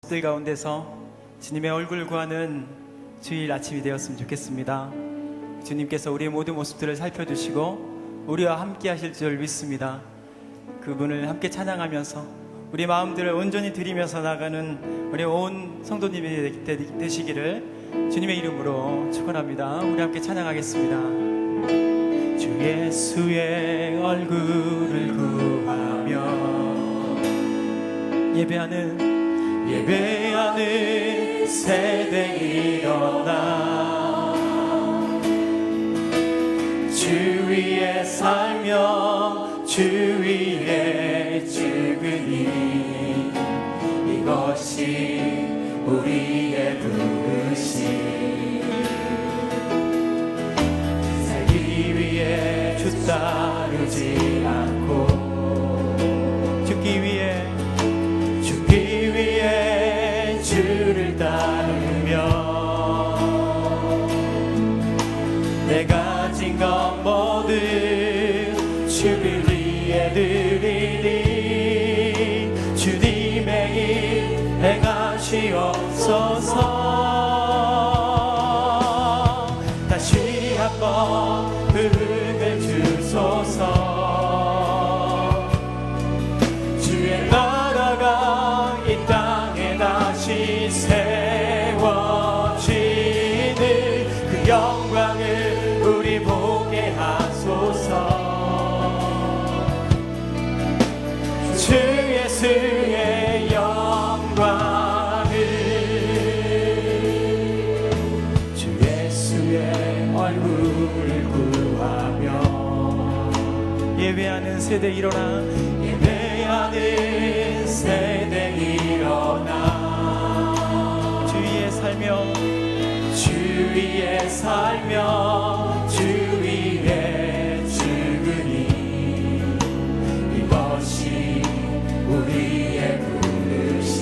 들 가운데서 주님의 얼굴을 구하는 주일 아침이 되었으면 좋겠습니다. 주님께서 우리의 모든 모습들을 살펴주시고 우리와 함께 하실 줄 믿습니다. 그분을 함께 찬양하면서 우리 마음들을 온전히 드리면서 나가는 우리 온 성도님이 되시기를 주님의 이름으로 축원합니다. 우리 함께 찬양하겠습니다. 주 예수의 얼굴을 구하며 예배하는 세대 일어나 주 위에 살며 주 위에 죽으니 이것이 우리의 부르심. 살기 위해 주 따르지 않고 죽기 위해 주를 따르며 내가 가진 것 모두 주를 위해 드리니 주님의 일 행하시옵소서. 다시 한번 부름을 주소서. 주의 나라가 이 땅에 다시 세워지는 그 영광을 우리 보게 하소서. 주 예수의 영광을 주 예수의 얼굴을 구하며 예배하는 세대 일어나 예배하는 세대 일어나 주 위에 살며 주 위에 죽으니 이것이 우리의 부르심.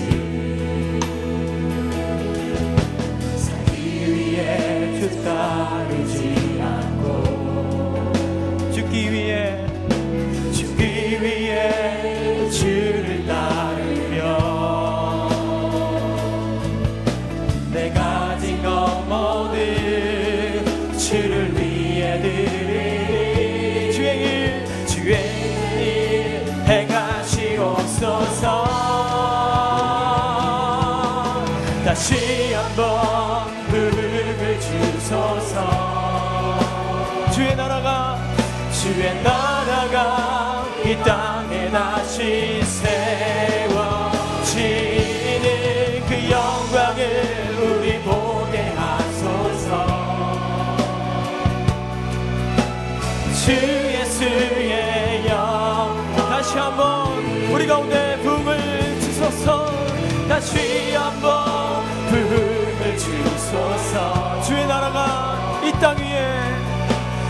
살기 위해 주 따르지 않고 죽기 위해 주를 따르며 내가 가진 것 모두 주를 위해 드리니 주의 일 행하시옵소서. 다시 한번 부름을 주소서. 주의 나라가 이 땅에 다시 세워지는 그 영광을 우리 보게 하소서. 주 예수의 영광 다시 한번 우리 가운데 부흥을 주소서. 다시 한번 부흥을 주소서. 주의 나라가 이 땅 위에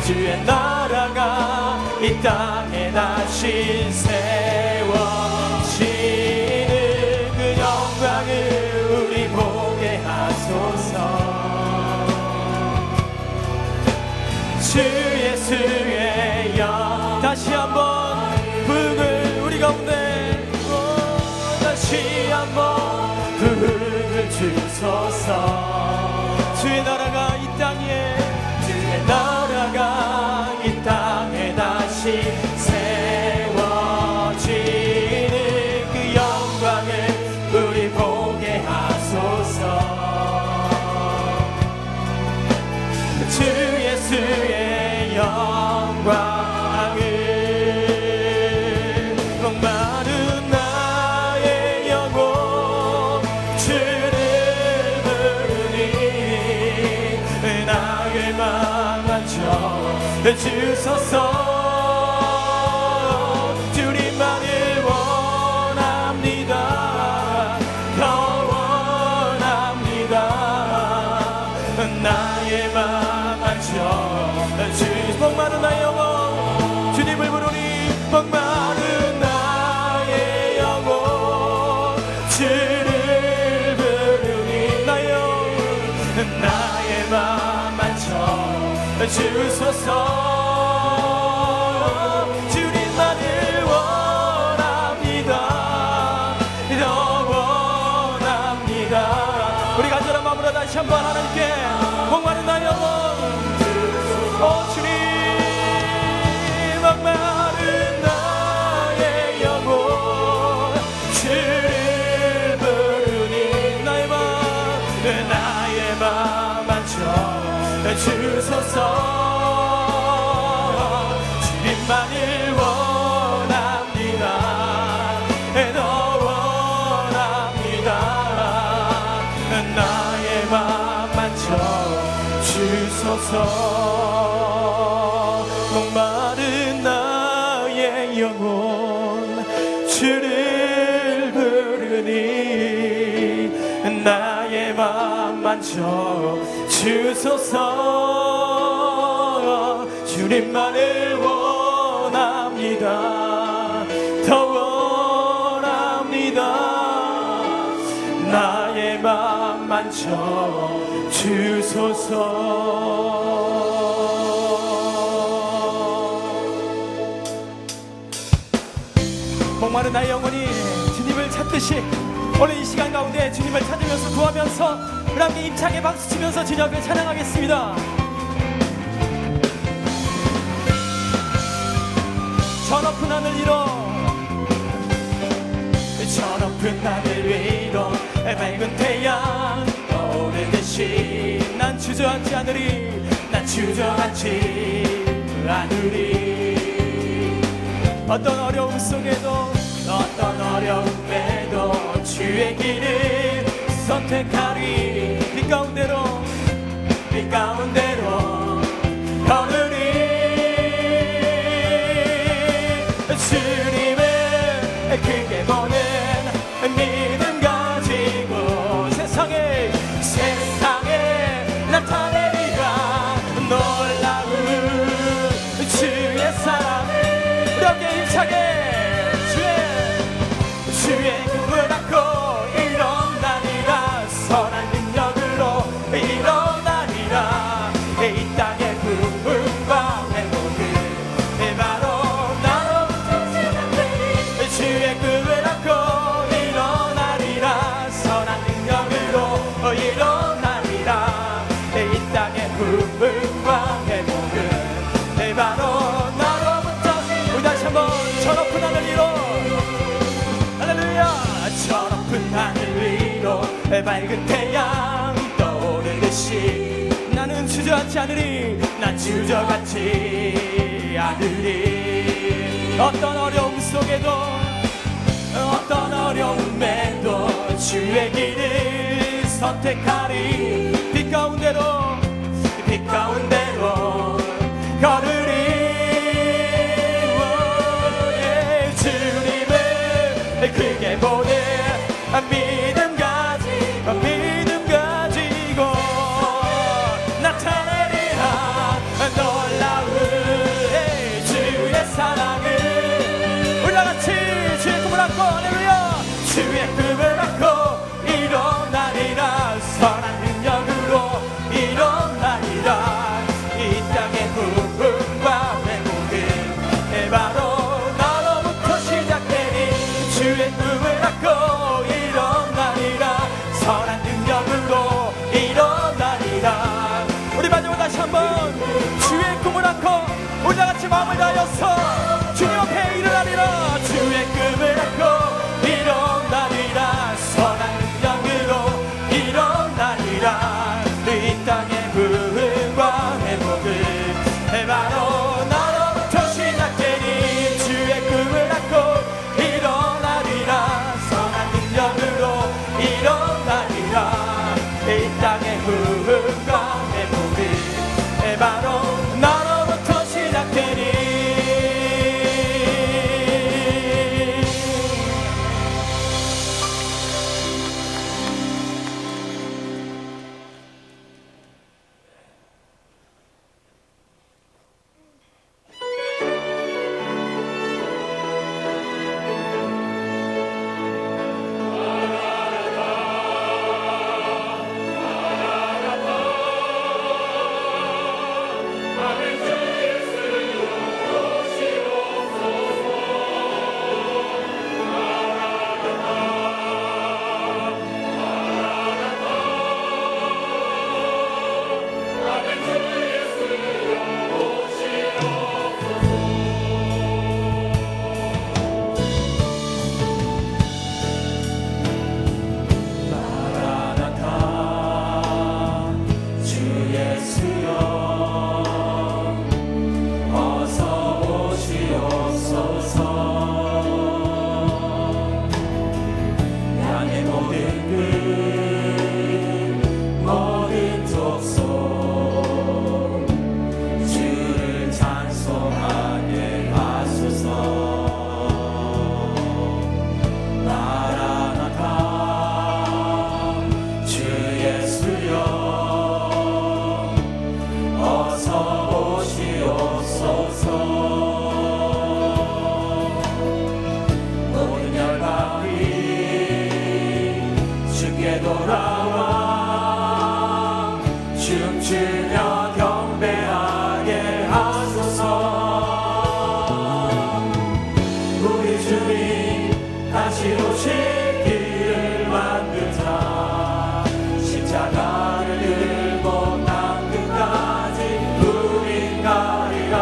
주의 나라가 이 땅에 다시 세워지는 그 영광을 우리 보게 하소서. 주 예수의 영 다시 한번 부흥을 우리 가운데 다시 한번 부흥을 주소서. 주의 나라가 이 땅에 주의 나라가 이 땅에 다시 세워지는 그 영광을 우리 보게 하소서. 주 예수의 영광을 목마른 나의 영혼 주를 부르니 나의 맘 주소서. 주님만을 원합니다. 더 원합니다. 나의 맘 맞춰 주 목마른 나의 영혼 주님을 부르니 목마른 나의 영혼 주를 부르니 나의 맘 맞춰 주소서. 주님만을 원합니다. 더 원합니다. 원합니다. 우리 간절한 마음으로 다시 한번 하나님께 목마른 나의 영혼, 주님, 목마른 나의 영혼, 주를 부르니 나의 맘 만져 주소서. 주님만을 원합니다. 더 원합니다. 나의 맘 만져 주소서. 목마른 나의 영혼, 주를 부르니 나의 맘 만져 주소서. 주님만을 원합니다. 더 원합니다. 나의 맘 만져 주소서. 목마른 나의 영혼이 주님을 찾듯이 오늘 이 시간 가운데 주님을 찾으면서 구하면서 우리 함께 힘차게 박수치면서 주님 앞에 찬양하겠습니다. 저 높은 하늘 위로, 저 높은 하늘 위로 맑은 태양 떠오르듯이 난 주저앉지 않으리, 난 주저앉지 않으리. 어떤 어려움 속에도, 어떤 어려움에도 주의 길을 선택하리. 빛 가운데로, 빛 가운데로 걸으리. 주님을 크게 보는 믿음 가지고 세상에 나타내리라. 놀라운 주의 사랑. 우리 함께 힘차게 주의 꿈을 안고 일어나리라. 선한 능력으로 일어나리라. 이 땅의 부흥과 행복은 바로 나로부터 시작되리. 주의 꿈을 안고 일어나리라. 선한 능력으로 일어나리라. 이 땅의 부흥과 행복은 바로 나로부터. 우리 다시 한번 저 높은 하늘 위로, 할렐루야. 저 높은 하늘 위로 맑은 태양 떠오르듯이 나는 주저앉지 않으리, 난 주저앉지 않으리. 어떤 어려움 속에도, 어떤 어려움에도 주의 길을 선택하리. 빛 가운데로, 빛 가운데로 걸으리. 주님을 크게 보는 믿음 가지고 나타내리라. 놀라운 주의 사랑을. 우리 다같이 주의 꿈을 안고, 할렐루야. 주의 꿈을 안고 일어나리라. 선한 능력으로 일어나리라. 이 땅의 부흥과 행복은 바로 나로부터 시작되니. 주의 꿈을 안고 일어나리라. 선한 능력으로 일어나리라. 우리 마지막으로 다시 한번 주의 꿈을 안고 우리 다같이 마음을 다하여서 주님 앞에 일어나리라. 주의 꿈을 안고 일어나리라. 선한 능력으로 일어나리라. 이 땅의 부흥과 행복은 바로 나로부터 시작되니. 주의 꿈을 안고 일어나리라. 선한 능력으로 일어나리라. 이 땅의 부흥과 행복은 바로 나로부터 시작되니. 돌아와 춤추며 경배하게 하소서. 우리 주님 다시 오실 길을 만들자. 십자가를 들고 땅 끝까지 우린 가리라.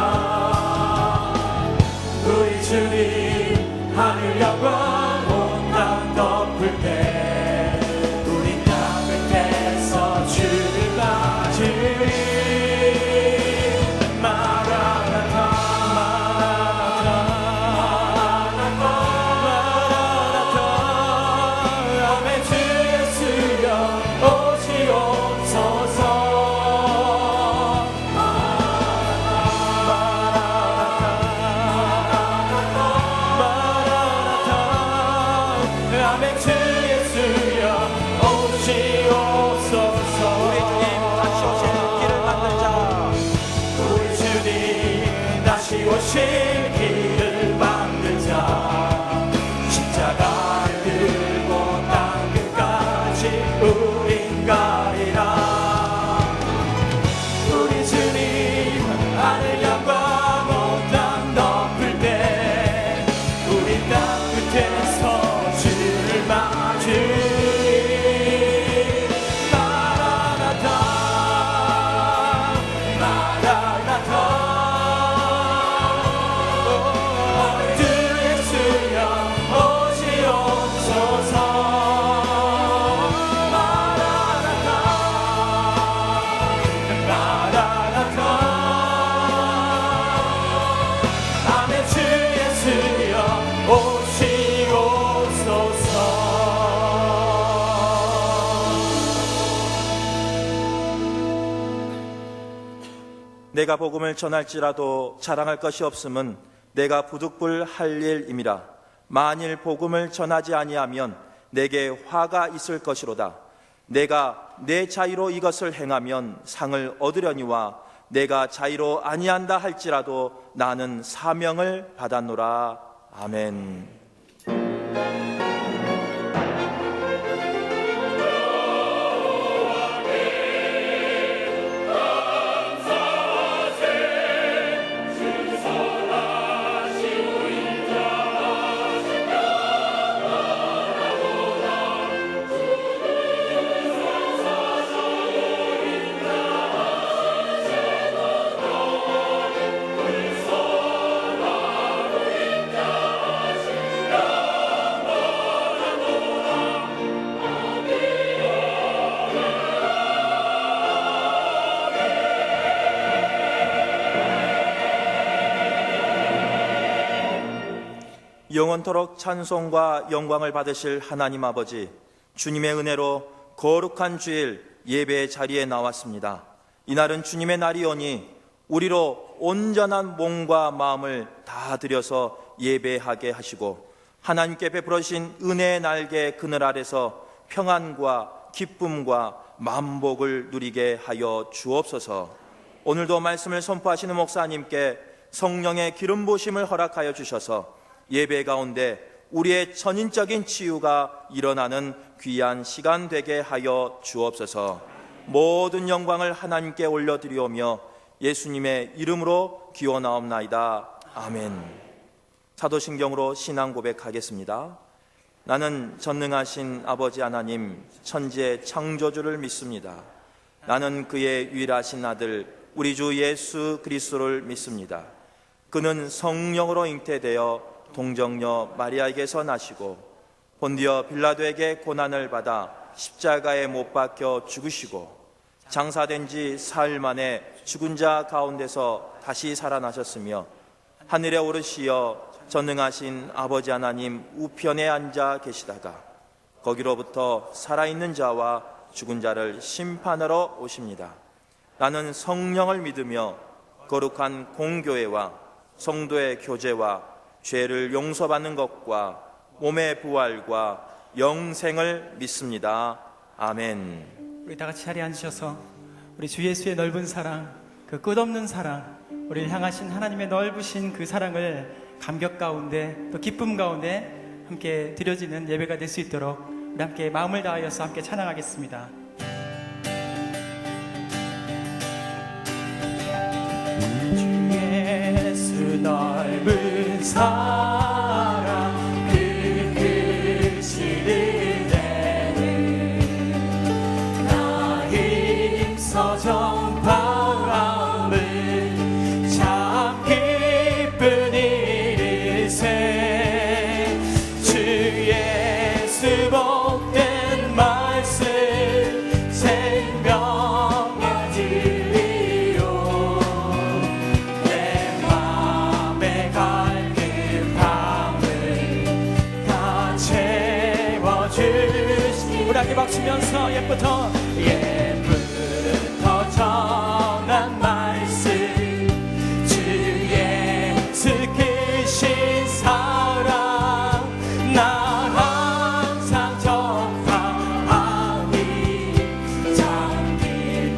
우리 주님 하늘 영광 온 땅 덮을 때 우린 땅 끝에서 주를 맞으리. 오실 길을 만들자. 십자가를 들고 땅 끝까지 우린 가리라. 우리 주님 하늘 영광 온 땅 덮을 때 우린 땅 끝에서 주를 맞으리. 내가 복음을 전할지라도 자랑할 것이 없음은 내가 부득불할 일임이라. 만일 복음을 전하지 아니하면 내게 화가 있을 것이로다. 내가 내 자의로 이것을 행하면 상을 얻으려니와 내가 자의로 아니한다 할지라도 나는 사명을 받았노라. 아멘. 영원토록 찬송과 영광을 받으실 하나님 아버지, 주님의 은혜로 거룩한 주일 예배의 자리에 나왔습니다. 이날은 주님의 날이오니 우리로 온전한 몸과 마음을 다 들여서 예배하게 하시고 하나님께 베풀으신 은혜의 날개 그늘 아래서 평안과 기쁨과 만복을 누리게 하여 주옵소서. 오늘도 말씀을 선포하시는 목사님께 성령의 기름 부으심을 허락하여 주셔서 예배 가운데 우리의 전인적인 치유가 일어나는 귀한 시간 되게 하여 주옵소서. 모든 영광을 하나님께 올려드리오며 예수님의 이름으로 기원하옵나이다. 아멘. 사도신경으로 신앙 고백하겠습니다. 나는 전능하신 아버지 하나님 천지의 창조주를 믿습니다. 나는 그의 유일하신 아들 우리 주 예수 그리스도를 믿습니다. 그는 성령으로 잉태되어 동정녀 마리아에게서 나시고 본디어 빌라도에게 고난을 받아 십자가에 못 박혀 죽으시고 장사된 지 사흘 만에 죽은 자 가운데서 다시 살아나셨으며 하늘에 오르시어 전능하신 아버지 하나님 우편에 앉아 계시다가 거기로부터 살아있는 자와 죽은 자를 심판하러 오십니다. 나는 성령을 믿으며 거룩한 공교회와 성도의 교제와 죄를 용서받는 것과 몸의 부활과 영생을 믿습니다. 아멘. 우리 다 같이 자리에 앉으셔서 우리 주 예수의 넓은 사랑, 그 끝없는 사랑, 우리를 향하신 하나님의 넓으신 그 사랑을 감격 가운데 또 기쁨 가운데 함께 드려지는 예배가 될 수 있도록 우리 함께 마음을 다하여서 함께 찬양하겠습니다. 주 예수 넓은 사랑 그 크신 은혜를 나 힘써 전파함을 참 기쁜 일일세. 주 예수 복된 말씀 생명의 진리요 내 맘에 갈급함을 다 채워주시니. 우리 함께 박수면서 옛부터 전한 말씀 주 예수 크신 사랑 나 항상 전파하니 참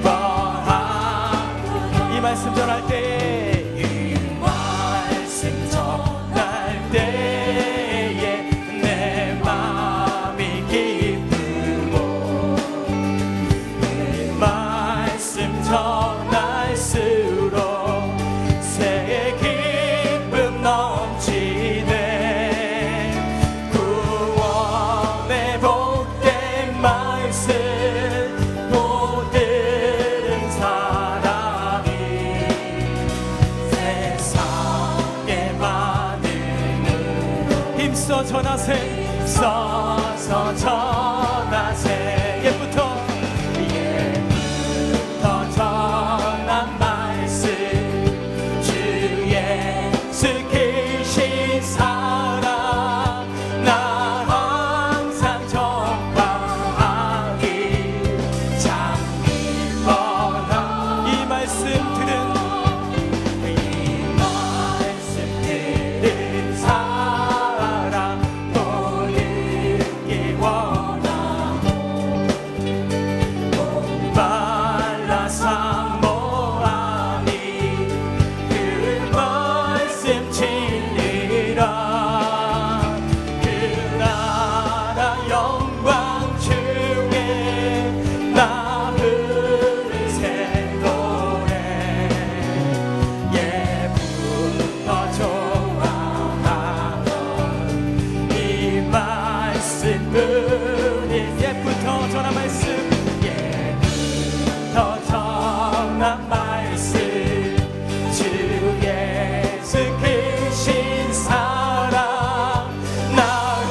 기뻐하고. 이 말씀 전할 때에 이 말씀 전할 때에 내 마음이 기쁘고 이 말씀 전할수록 새 기쁨 넘치네. 구원의 복된 말씀 못 들은 사람이 세상에 많은 힘써 전하세. 힘써서 전하세. 옛부터 전한 말씀 주 예수 크신 사랑 나 항상 전파하기 참 기뻐라. 이 말씀 들은 사랑 또 듣기 원하고 목말라 사모하니 그 말씀 진리라. 그 나라 영광 중에 나 부른 새 노래 예부터 좋아하던 이 말씀뿐이. 예부터 전한 말씀 더 전한 말씀 주 예수 크신 사랑 나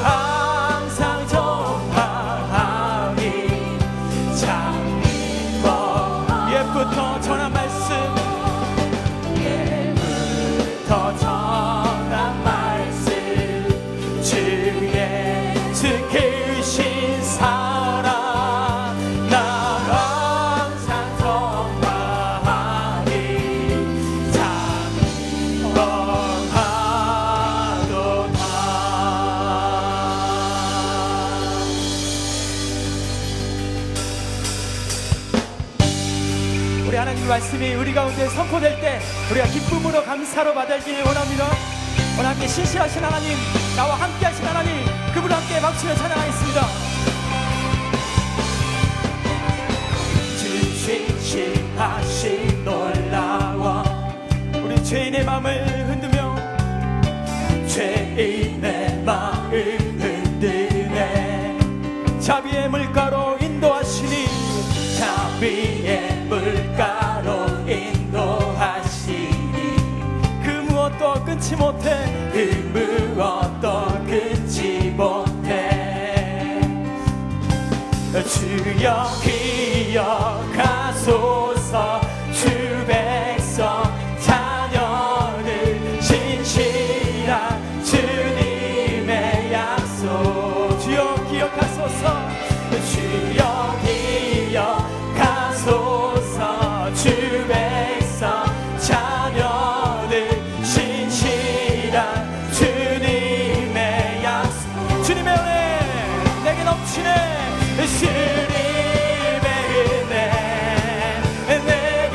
항상 전파하니 참 기뻐. 옛부터 전한 말씀 예부터 전한 말씀 주 예수 크신 사랑 나 항상 전파하니 참 기뻐하도다. 우리 하나님 말씀이 우리 가운데 선포될 때 우리가 기쁨으로 감사로 받아들기를 원합니다. 오늘 함께 신실하신 하나님, 나와 함께 하신 하나님, 그분과 함께 박수를 찬양하겠습니다. 신실하신 놀라워. 우리 죄인의 마음을 흔들며 죄인의 마음 흔드네. 자비의 물가로 인도하시니 자비의 물가로 인도하시니 그 무엇도 끊지 못해. 그 무엇도 끊지 못해. 주여 기억하소서. 주 백성 자녀를 신실한 주님의 약속. 주여 기억하소서. 주여 기억하소서. 주 백성 자녀를 신실한 주님의 약속. 주님의 은혜 내게 넘치네. 주님의 은혜 내게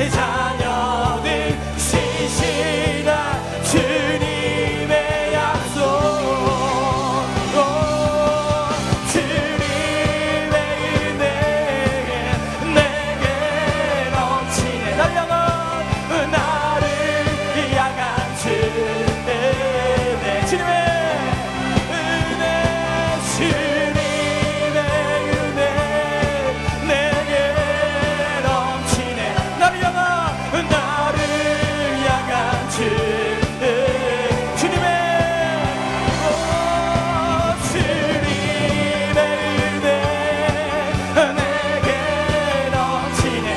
자녀들 시시라 주님의 약속 주님의 은혜 내게 넘치네 나를 향한 주님의 주님의 은혜 내게 넘치네 나를 향한 주님의 은혜 내게 넘치네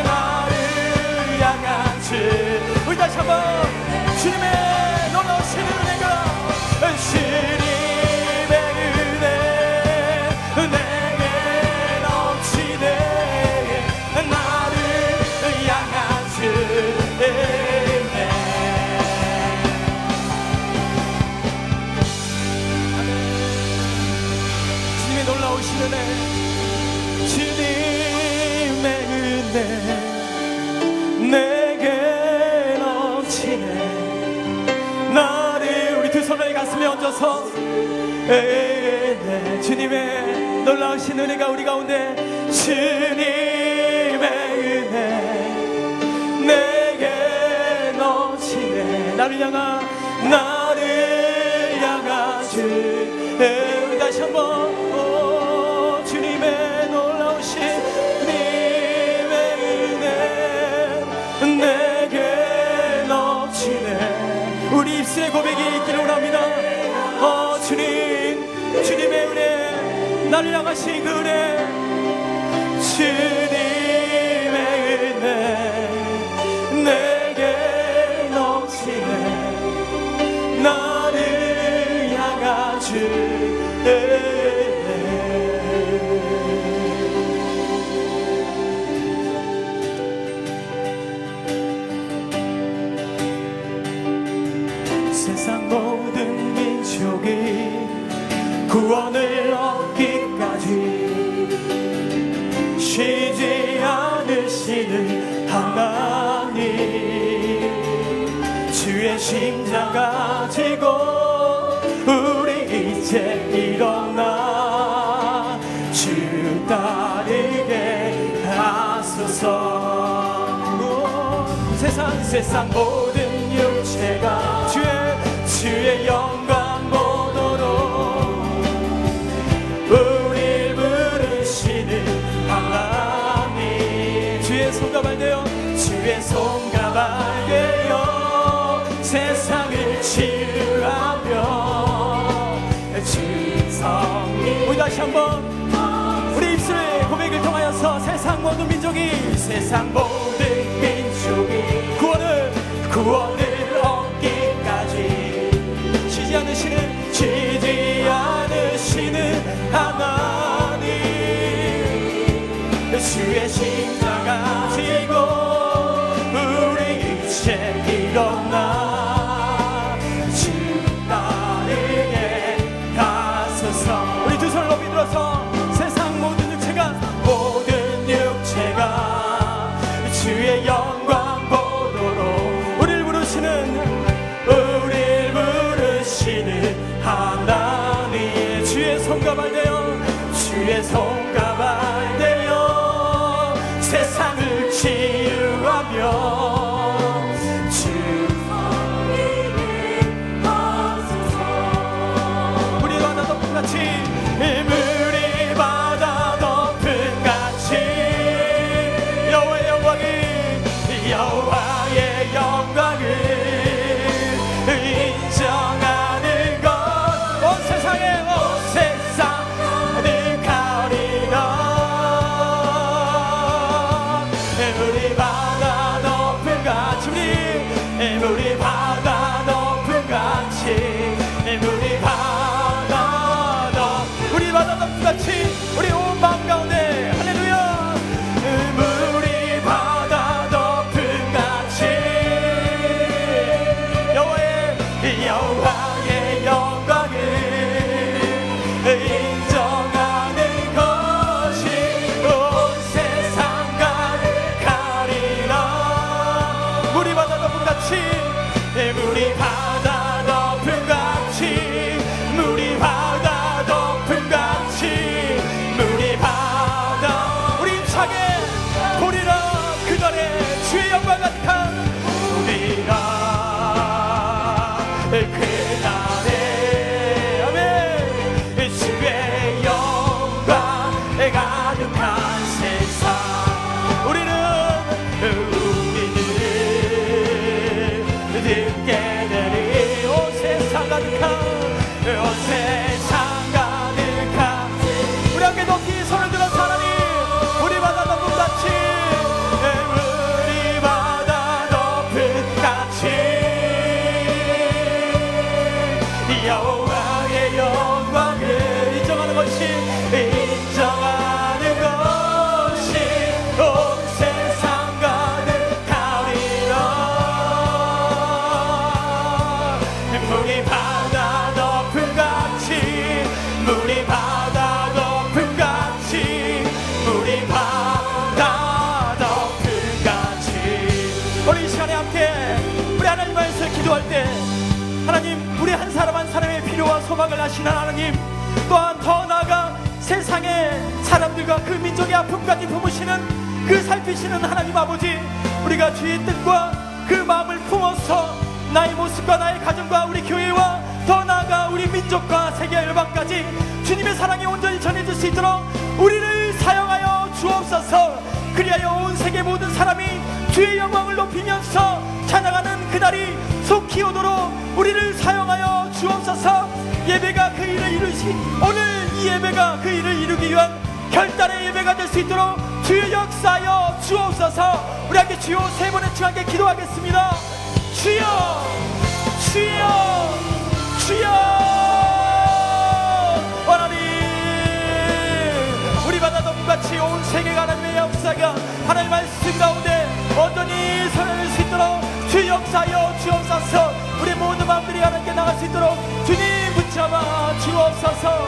나를 향한 주 우리 다시 한번 주님의 놀라우신 은혜가 주님의 은혜 내게 넘치네 나를 향한 주 주님의 놀라우신 은혜 주님의 은혜 내게 넘치네 나를 우리 두 손을 가슴에 얹어서 주님의 놀라우신 은혜가 우리 가운데 주님의 은혜 내게 넘치네 나를 향한 주 우리 다시 한번 주님의 놀라우신 주님의 은혜 내게 넘치네 우리 입술의 고백이 있기를 원합니다 주님의 은혜 나를 향하신 그 은혜 주님의 은혜 내게 넘치네 나를 향한 주 세상 모든 민족이 구원을 얻기까지 쉬지 않으시는 하나님 주의 심장가 지고 우리 이제 일어나 주 따르게 하소서 세상 모든 육체가 주의 영광 보도록 우릴 부르시는 하나님 주의 손가발 되어 세상을 치유하며 주성이 우리 다시 한번 우리 입술의 고백을 통하여서 세상 모든 민족이 구원을 얻기까지 쉬지 않으시는 하나님 주의 십자가 지고 우리 이제 일어나 주 따르게 하소서 우리 두 손을 높이 들어서 세상 모든 육체가 주의 영광 보도록 우릴 부르시는 하나님 주의 손가발 되어 세상을 치유하며 우리 바다 덮음같이 물이 바다 덮음같이 여호와의 영광을 인정하는 것 온 세상을 가리라 우리 바다 높은 세상에 보리라 그날의 주의 영광 같아 우리가 그날의 아멘 주의 영광 가득한 세상 우리는 듣게 되리 온 세상 가득한 온 세상 가득한 우리 함께 높이 손을 들어서 하나님 우리 바다 높은 같이 우리 바다 높은 같이 여호와의 영광을 인정하는 것이 온 세상 가득하리라 물이 바다 높은 같이 물이 바다 높은 같이 물이 바다 높은 같이 오늘 이 시간에 함께 우리 하나님 안에서 기도할 때 하나님 우리 한 사람 한 사람의 필요와 소망을 아시는 하나님 또한 더 나아가 세상의 사람들과 그 민족의 아픔까지 품으시는 그 살피시는 하나님 아버지 우리가 주의 뜻과 그 마음을 품어서 나의 모습과 나의 가정과 우리 교회와 더 나아가 우리 민족과 세계 열방까지 주님의 사랑이 온전히 전해질 수 있도록 우리를 사용하여 주옵소서. 그리하여 온 세계 모든 사람이 주의 영광을 높이면서 찬양하는 그날이 속히 오도록 우리를 사용하여 주옵소서. 예배가 그 일을 이루시 오늘 이 예배가 그 일을 이루기 위한 결단의 예배가 될 수 있도록 주의 역사하여 주옵소서. 우리 함께 주여 세 번의 주 함께 기도하겠습니다. 주여 주여 주여 하나님 우리 바다 높같이 온 세계가 하나님의 역사가 하나님의 말씀 가운데 온전히 선할 수 있도록 주의 역사하여 주옵소서. 우리 모든 마음들이 하나님께 나갈 수 있도록 주님 붙잡아 주옵소서.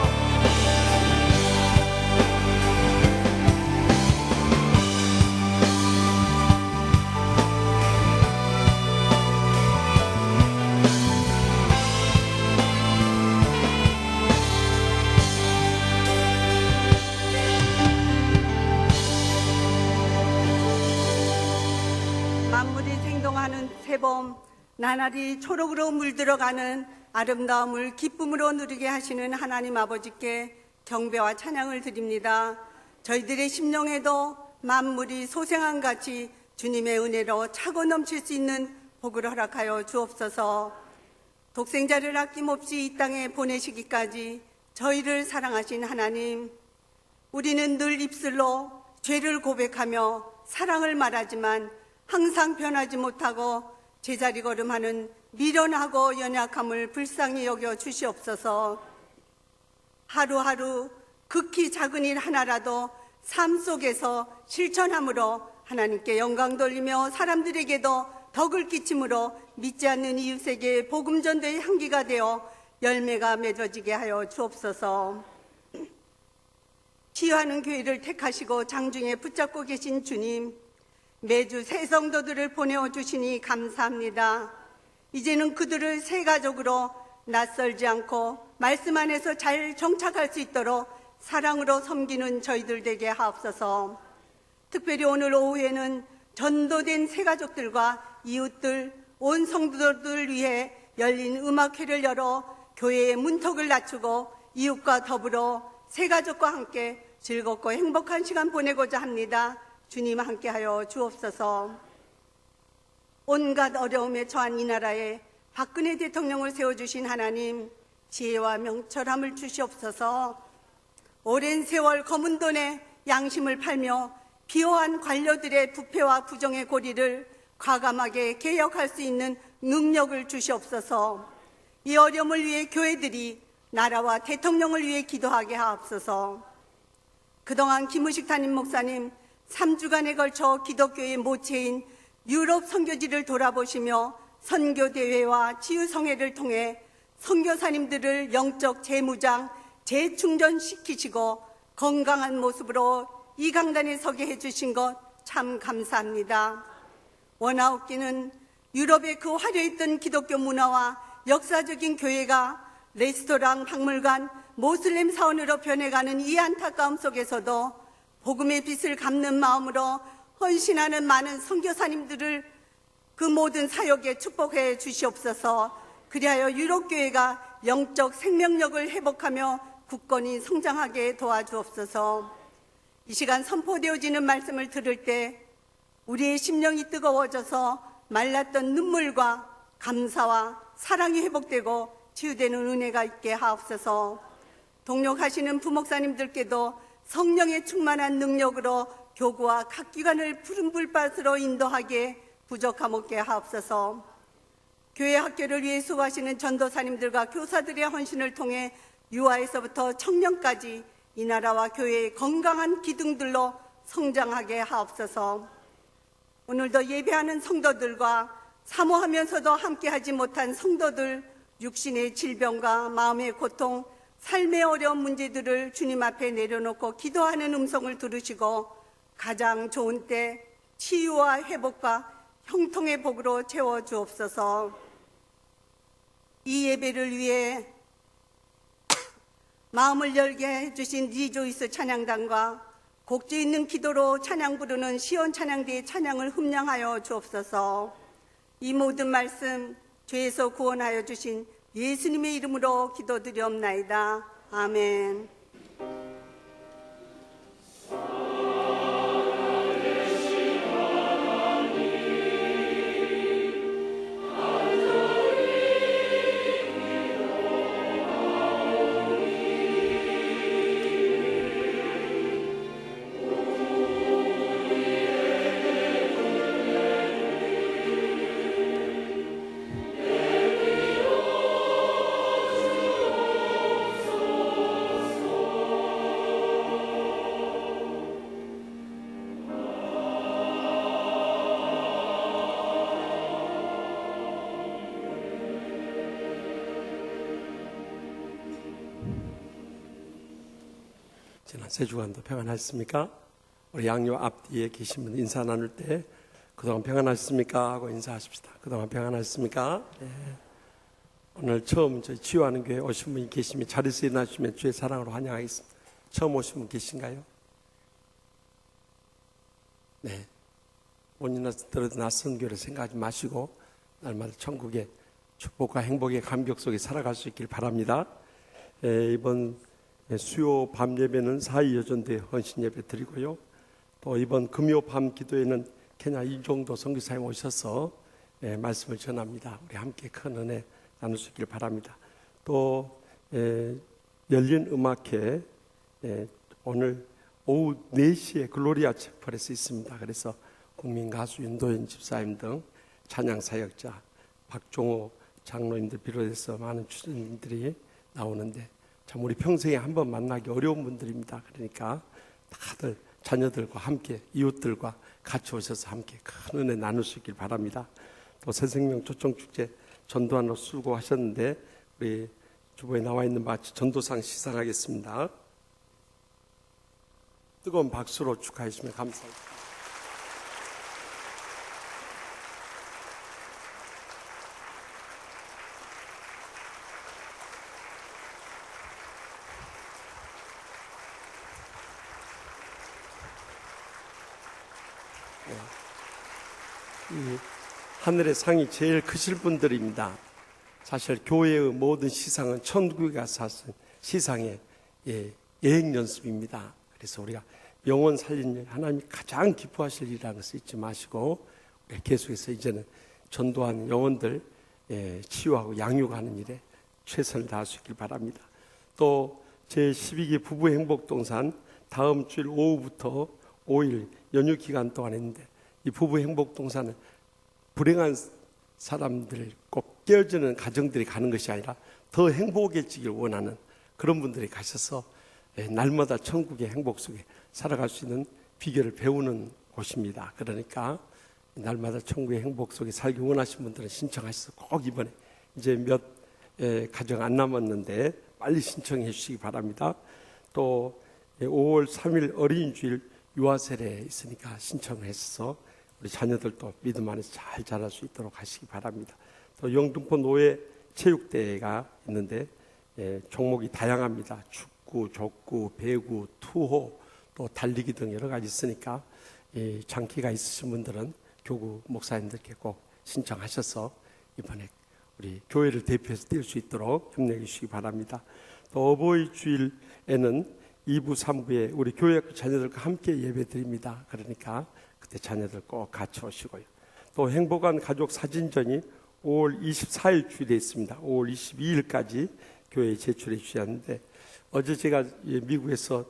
만물이 생동하는 새봄 나날이 초록으로 물들어가는 아름다움을 기쁨으로 누리게 하시는 하나님 아버지께 경배와 찬양을 드립니다. 저희들의 심령에도 만물이 소생한 같이 주님의 은혜로 차고 넘칠 수 있는 복을 허락하여 주옵소서. 독생자를 아낌없이 이 땅에 보내시기까지 저희를 사랑하신 하나님, 우리는 늘 입술로 죄를 고백하며 사랑을 말하지만 항상 변하지 못하고 제자리 걸음하는 미련하고 연약함을 불쌍히 여겨 주시옵소서. 하루하루 극히 작은 일 하나라도 삶 속에서 실천함으로 하나님께 영광 돌리며 사람들에게도 덕을 끼침으로 믿지 않는 이웃에게 복음 전도의 향기가 되어 열매가 맺어지게 하여 주옵소서. 치유하는 교회를 택하시고 장중에 붙잡고 계신 주님, 매주 새 성도들을 보내주시니 감사합니다. 이제는 그들을 새 가족으로 낯설지 않고 말씀 안에서 잘 정착할 수 있도록 사랑으로 섬기는 저희들 되게 하옵소서. 특별히 오늘 오후에는 전도된 새 가족들과 이웃들, 온 성도들 위해 열린 음악회를 열어 교회의 문턱을 낮추고 이웃과 더불어 새 가족과 함께 즐겁고 행복한 시간 보내고자 합니다. 주님 함께하여 주옵소서. 온갖 어려움에 처한 이 나라에 박근혜 대통령을 세워주신 하나님, 지혜와 명철함을 주시옵소서. 오랜 세월 검은 돈에 양심을 팔며 비호한 관료들의 부패와 부정의 고리를 과감하게 개혁할 수 있는 능력을 주시옵소서. 이 어려움을 위해 교회들이 나라와 대통령을 위해 기도하게 하옵소서. 그동안 김우식 담임 목사님 3주간에 걸쳐 기독교의 모체인 유럽 선교지를 돌아보시며 선교대회와 치유성회를 통해 선교사님들을 영적 재무장, 재충전시키시고 건강한 모습으로 이 강단에 서게 해주신 것 참 감사합니다. 원아웃기는 유럽의 그 화려했던 기독교 문화와 역사적인 교회가 레스토랑, 박물관, 모슬렘 사원으로 변해가는 이 안타까움 속에서도 복음의 빛을 갚는 마음으로 헌신하는 많은 선교사님들을 그 모든 사역에 축복해 주시옵소서. 그리하여 유럽교회가 영적 생명력을 회복하며 굳건히 성장하게 도와주옵소서. 이 시간 선포되어지는 말씀을 들을 때 우리의 심령이 뜨거워져서 말랐던 눈물과 감사와 사랑이 회복되고 치유되는 은혜가 있게 하옵소서. 동역하시는 부목사님들께도 성령의 충만한 능력으로 교구와 각 기관을 푸른 불밭으로 인도하게 부족함 없게 하옵소서. 교회 학교를 위해 수고하시는 전도사님들과 교사들의 헌신을 통해 유아에서부터 청년까지 이 나라와 교회의 건강한 기둥들로 성장하게 하옵소서. 오늘도 예배하는 성도들과 사모하면서도 함께하지 못한 성도들, 육신의 질병과 마음의 고통, 삶의 어려운 문제들을 주님 앞에 내려놓고 기도하는 음성을 들으시고 가장 좋은 때 치유와 회복과 형통의 복으로 채워주옵소서. 이 예배를 위해 마음을 열게 해주신 리조이스 찬양단과 곡주 있는 기도로 찬양 부르는 시온 찬양대의 찬양을 흠량하여 주옵소서. 이 모든 말씀 죄에서 구원하여 주신 예수님의 이름으로 기도드리옵나이다. 아멘. 지난 세 주간도 평안하셨습니까? 우리 양요 앞뒤에 계신 분 인사 나눌 때 그동안 평안하셨습니까? 하고 인사하십시다. 그동안 평안하셨습니까? 네. 오늘 처음 저희 치유하는 교회 오신 분이 계시면 자리에서 일어나시면 주의 사랑으로 환영하겠습니다. 처음 오신 분 계신가요? 네. 본인은 들어도 낯선 교회를 생각하지 마시고 날마다 천국의 축복과 행복의 감격 속에 살아갈 수 있길 바랍니다. 이번 수요 밤 예배는 4.2 여전대 헌신 예배 드리고요. 또 이번 금요 밤 기도에는 케냐 이종도 선교사님 오셔서 말씀을 전합니다. 우리 함께 큰 은혜 나눌 수 있길 바랍니다. 또 열린 음악회 오늘 오후 4시에 글로리아 채플에서 있습니다. 그래서 국민 가수 윤도현 집사님 등 찬양 사역자 박종호 장로님들 비롯해서 많은 출연진들이 나오는데 참 우리 평생에 한번 만나기 어려운 분들입니다. 그러니까 다들 자녀들과 함께 이웃들과 같이 오셔서 함께 큰 은혜 나눌 수 있길 바랍니다. 또 새생명 초청축제 전도하느라 수고하셨는데 우리 주보에 나와 있는 바치 전도상 시상하겠습니다. 뜨거운 박수로 축하해 주시면 감사합니다. 이 하늘의 상이 제일 크실 분들입니다. 사실 교회의 모든 시상은 천국에 가서 하신 시상의 예행 연습입니다. 그래서 우리가 영혼 살린 일, 하나님이 가장 기뻐하실 일이라는 것을 잊지 마시고 계속해서 이제는 전도하는 영혼들 치유하고 양육하는 일에 최선을 다할 수 있길 바랍니다. 또 제12기 부부행복동산 다음 주일 오후부터 5일 연휴 기간 동안 했는데 이 부부행복동산은 불행한 사람들 꼭 깨어지는 가정들이 가는 것이 아니라 더 행복해지길 원하는 그런 분들이 가셔서 날마다 천국의 행복 속에 살아갈 수 있는 비결을 배우는 곳입니다. 그러니까 날마다 천국의 행복 속에 살기 원하시는 분들은 신청하셔서 꼭 이번에 이제 몇 가정 안 남았는데 빨리 신청해 주시기 바랍니다. 또 5월 3일 어린이주일 유아세례 있으니까 신청을 해서 우리 자녀들도 믿음 안에서 잘 자랄 수 있도록 하시기 바랍니다. 또 영등포 노예 체육대회가 있는데 종목이 다양합니다. 축구, 족구, 배구, 투호, 또 달리기 등 여러 가지 있으니까 이 장기가 있으신 분들은 교구 목사님들께 꼭 신청하셔서 이번에 우리 교회를 대표해서 뛸 수 있도록 협력해 주시기 바랍니다. 또 어버이 주일에는 2부, 3부에 우리 교회 자녀들과 함께 예배 드립니다. 그러니까 그때 자녀들 꼭 같이 오시고요. 또 행복한 가족 사진전이 5월 24일 주일에 있습니다. 5월 22일까지 교회에 제출해 주셨는데 어제 제가 미국에서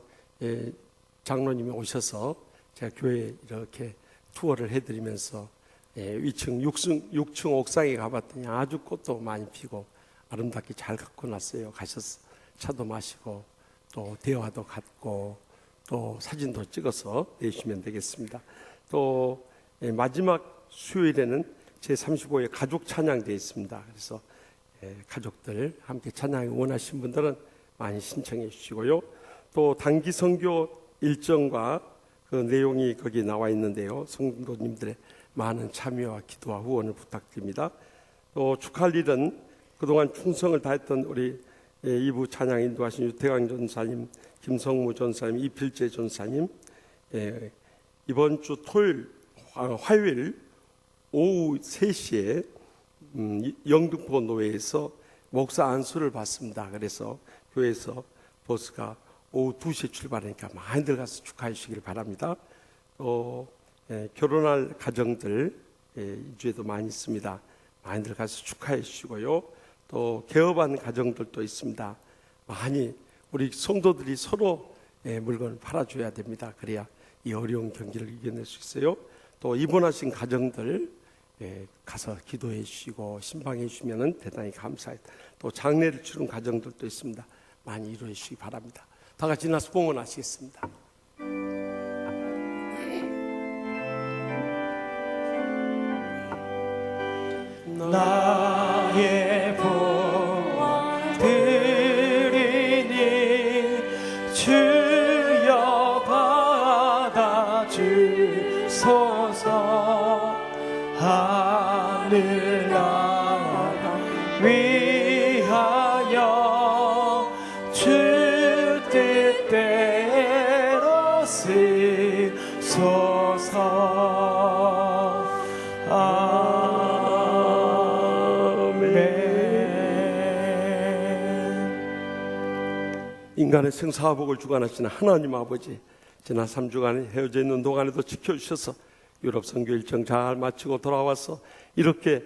장로님이 오셔서 제가 교회에 이렇게 투어를 해드리면서 위층 6층 옥상에 가봤더니 아주 꽃도 많이 피고 아름답게 잘 갖고 났어요. 가셔서 차도 마시고 또 대화도 갖고 또 사진도 찍어서 내주시면 되겠습니다. 또 마지막 수요일에는 제35회 가족 찬양대회 있습니다. 그래서 가족들 함께 찬양을 원하시는 분들은 많이 신청해 주시고요. 또 단기 선교 일정과 그 내용이 거기 나와 있는데요. 성도님들의 많은 참여와 기도와 후원을 부탁드립니다. 또 축하할 일은 그동안 충성을 다했던 우리 2부 찬양 인도하신 유태광 전사님, 김성무 전사님, 이필재 전사님, 이번 주 화요일 오후 3시에 영등포 노회에서 목사 안수를 받습니다. 그래서 교회에서 버스가 오후 2시에 출발하니까 많이들 가서 축하해 주시길 바랍니다. 또 결혼할 가정들 이 주에도 많이 있습니다. 많이들 가서 축하해 주시고요. 또 개업한 가정들도 있습니다. 많이 우리 성도들이 서로 물건을 팔아줘야 됩니다. 그래야 이 어려운 경기를 이겨낼 수 있어요. 또 입원하신 가정들 가서 기도해 주시고 신방해 주시면 대단히 감사해요. 또 장례를 치른 가정들도 있습니다. 많이 이루어 주시기 바랍니다. 다 같이 나서 봉헌하시겠습니다. 나의 봉헌 드리니 주여 받아주소서. 하늘나라 위하여 주 뜻대로 쓰소서. 인간의 생사복을 주관하시는 하나님 아버지, 지난 3주간 헤어져 있는 동안에도 지켜주셔서 유럽 선교 일정 잘 마치고 돌아와서 이렇게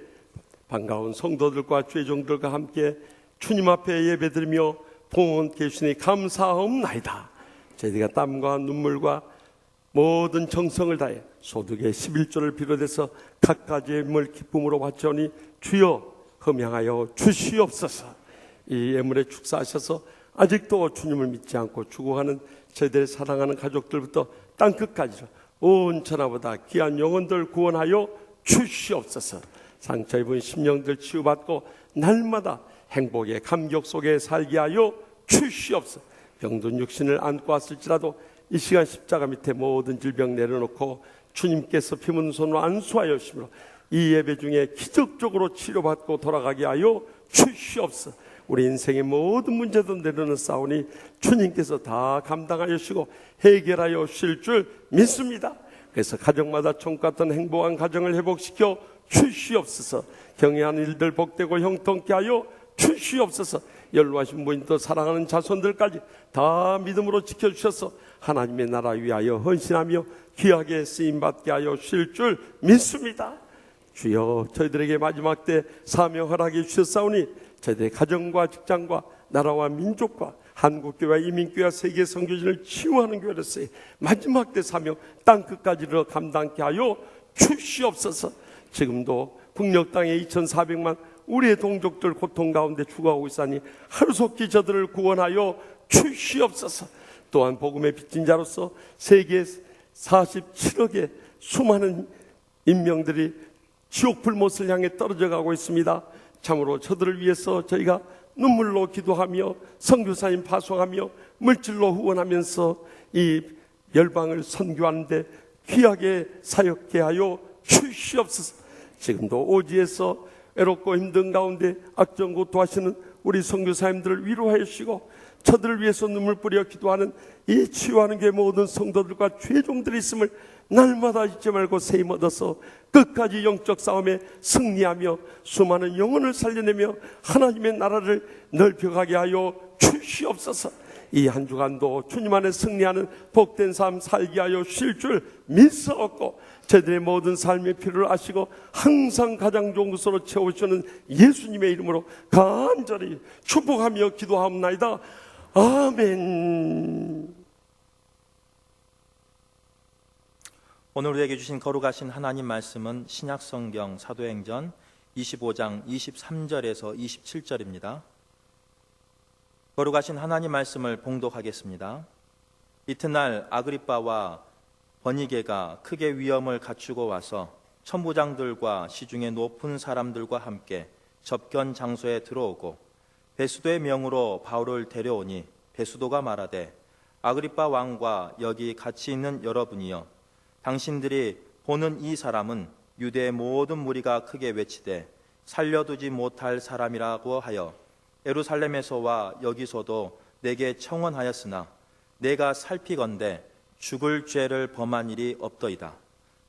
반가운 성도들과 죄종들과 함께 주님 앞에 예배드리며 봉헌케 해주시니 감사하옵나이다. 저희가 땀과 눈물과 모든 정성을 다해 소득의 11조를 비롯해서 각가지의 물 기쁨으로 바쳐오니 주여 흠양하여 주시옵소서. 이 예물에 축사하셔서 아직도 주님을 믿지 않고 죽어가는 저희들의 사랑하는 가족들부터 땅끝까지로 온 천하보다 귀한 영혼들 구원하여 주시옵소서. 상처 입은 심령들 치유받고 날마다 행복의 감격 속에 살게 하여 주시옵소서. 병든 육신을 안고 왔을지라도 이 시간 십자가 밑에 모든 질병 내려놓고 주님께서 피문 손으로 안수하여 주심으로 이 예배 중에 기적적으로 치료받고 돌아가게 하여 주시옵소서. 우리 인생의 모든 문제도 내려놓사오니 주님께서 다 감당하여 주시고 해결하여 주실 줄 믿습니다. 그래서 가정마다 천국 같은 행복한 가정을 회복시켜 주시옵소서. 경외하는 일들 복되고 형통케 하여 주시옵소서. 연로하신 부인도 사랑하는 자손들까지 다 믿음으로 지켜주셔서 하나님의 나라 위하여 헌신하며 귀하게 쓰임받게 하여 주실 줄 믿습니다. 주여, 저희들에게 마지막 때 사명 허락해 주셨사오니 저희들의 가정과 직장과 나라와 민족과 한국교회와 이민교회와 세계 선교진을 치유하는 교회로서의 마지막 때 사명 땅끝까지로 감당케 하여 주시옵소서. 지금도 북녘 땅에 2,400만 우리의 동족들 고통 가운데 죽어가고 있사니 하루속히 저들을 구원하여 주시옵소서. 또한 복음의 빚진 자로서 세계 47억의 수많은 인명들이 지옥 불못을 향해 떨어져 가고 있습니다. 참으로 저들을 위해서 저희가 눈물로 기도하며 선교사님 파송하며 물질로 후원하면서 이 열방을 선교하는데 귀하게 사역케 하여 주시옵소서. 지금도 오지에서 외롭고 힘든 가운데 악정고토하시는 우리 선교사님들을 위로하여 주시고 저들을 위해서 눈물 뿌려 기도하는 이 치유하는 교회 모든 성도들과 죄종들이 있음을 날마다 잊지 말고 세임 얻어서 끝까지 영적 싸움에 승리하며 수많은 영혼을 살려내며 하나님의 나라를 넓혀가게 하여 주시옵소서. 이 한 주간도 주님 안에 승리하는 복된 삶 살게 하여 주실 줄 믿사옵고 저들의 모든 삶의 필요를 아시고 항상 가장 좋은 것으로 채워주시는 예수님의 이름으로 간절히 축복하며 기도하옵나이다. 아멘. 오늘 우리에게 주신 거룩하신 하나님 말씀은 신약성경 사도행전 25장 23절에서 27절입니다. 거룩하신 하나님 말씀을 봉독하겠습니다. 이튿날 아그리빠와 버니게가 크게 위엄을 갖추고 와서 천부장들과 시중의 높은 사람들과 함께 접견 장소에 들어오고 베수도의 명으로 바울을 데려오니 베수도가 말하되 아그리빠 왕과 여기 같이 있는 여러분이여 당신들이 보는 이 사람은 유대의 모든 무리가 크게 외치되 살려두지 못할 사람이라고 하여 예루살렘에서와 여기서도 내게 청원하였으나 내가 살피건대 죽을 죄를 범한 일이 없더이다.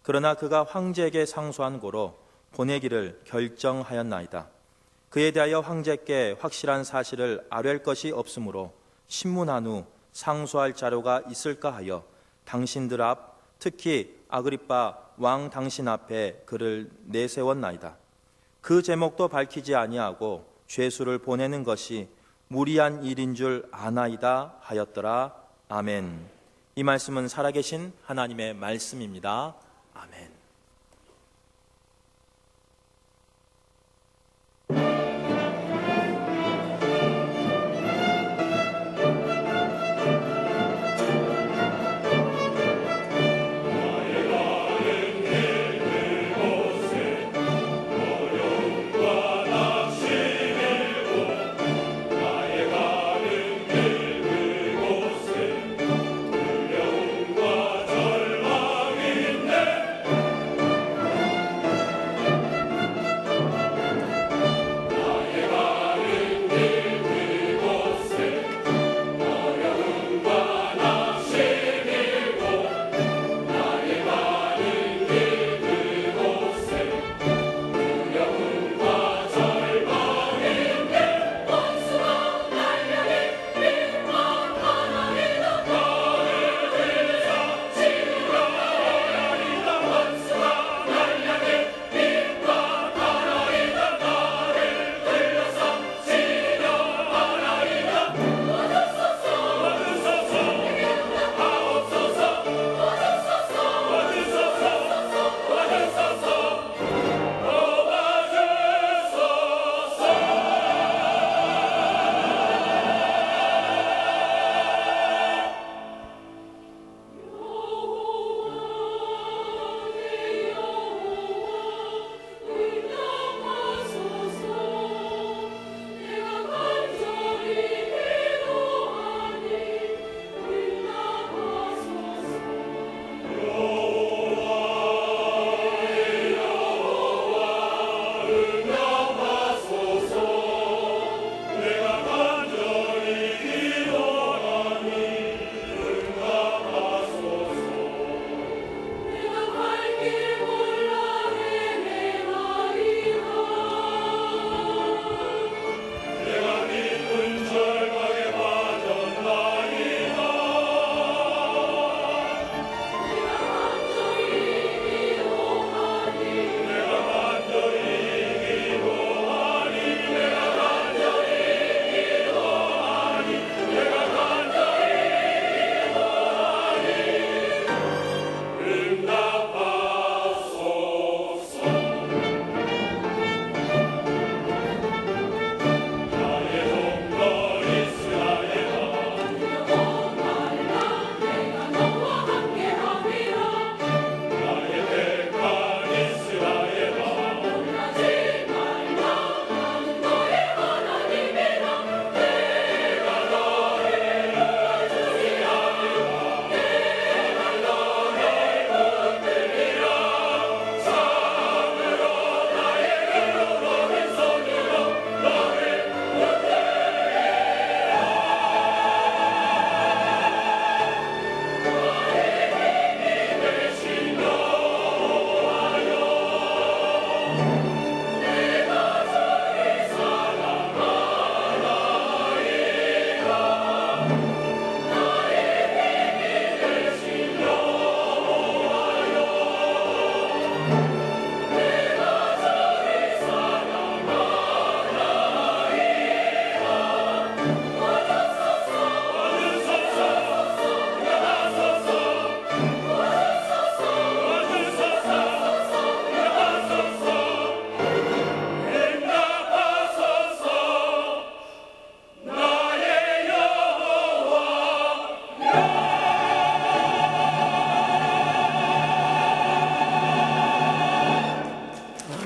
그러나 그가 황제에게 상소한 고로 보내기를 결정하였나이다. 그에 대하여 황제께 확실한 사실을 아뢰할 것이 없으므로 신문한 후 상소할 자료가 있을까 하여 당신들 앞 특히 아그리빠 왕 당신 앞에 그를 내세웠나이다. 그 제목도 밝히지 아니하고 죄수를 보내는 것이 무리한 일인 줄 아나이다 하였더라. 아멘. 이 말씀은 살아계신 하나님의 말씀입니다. 아멘.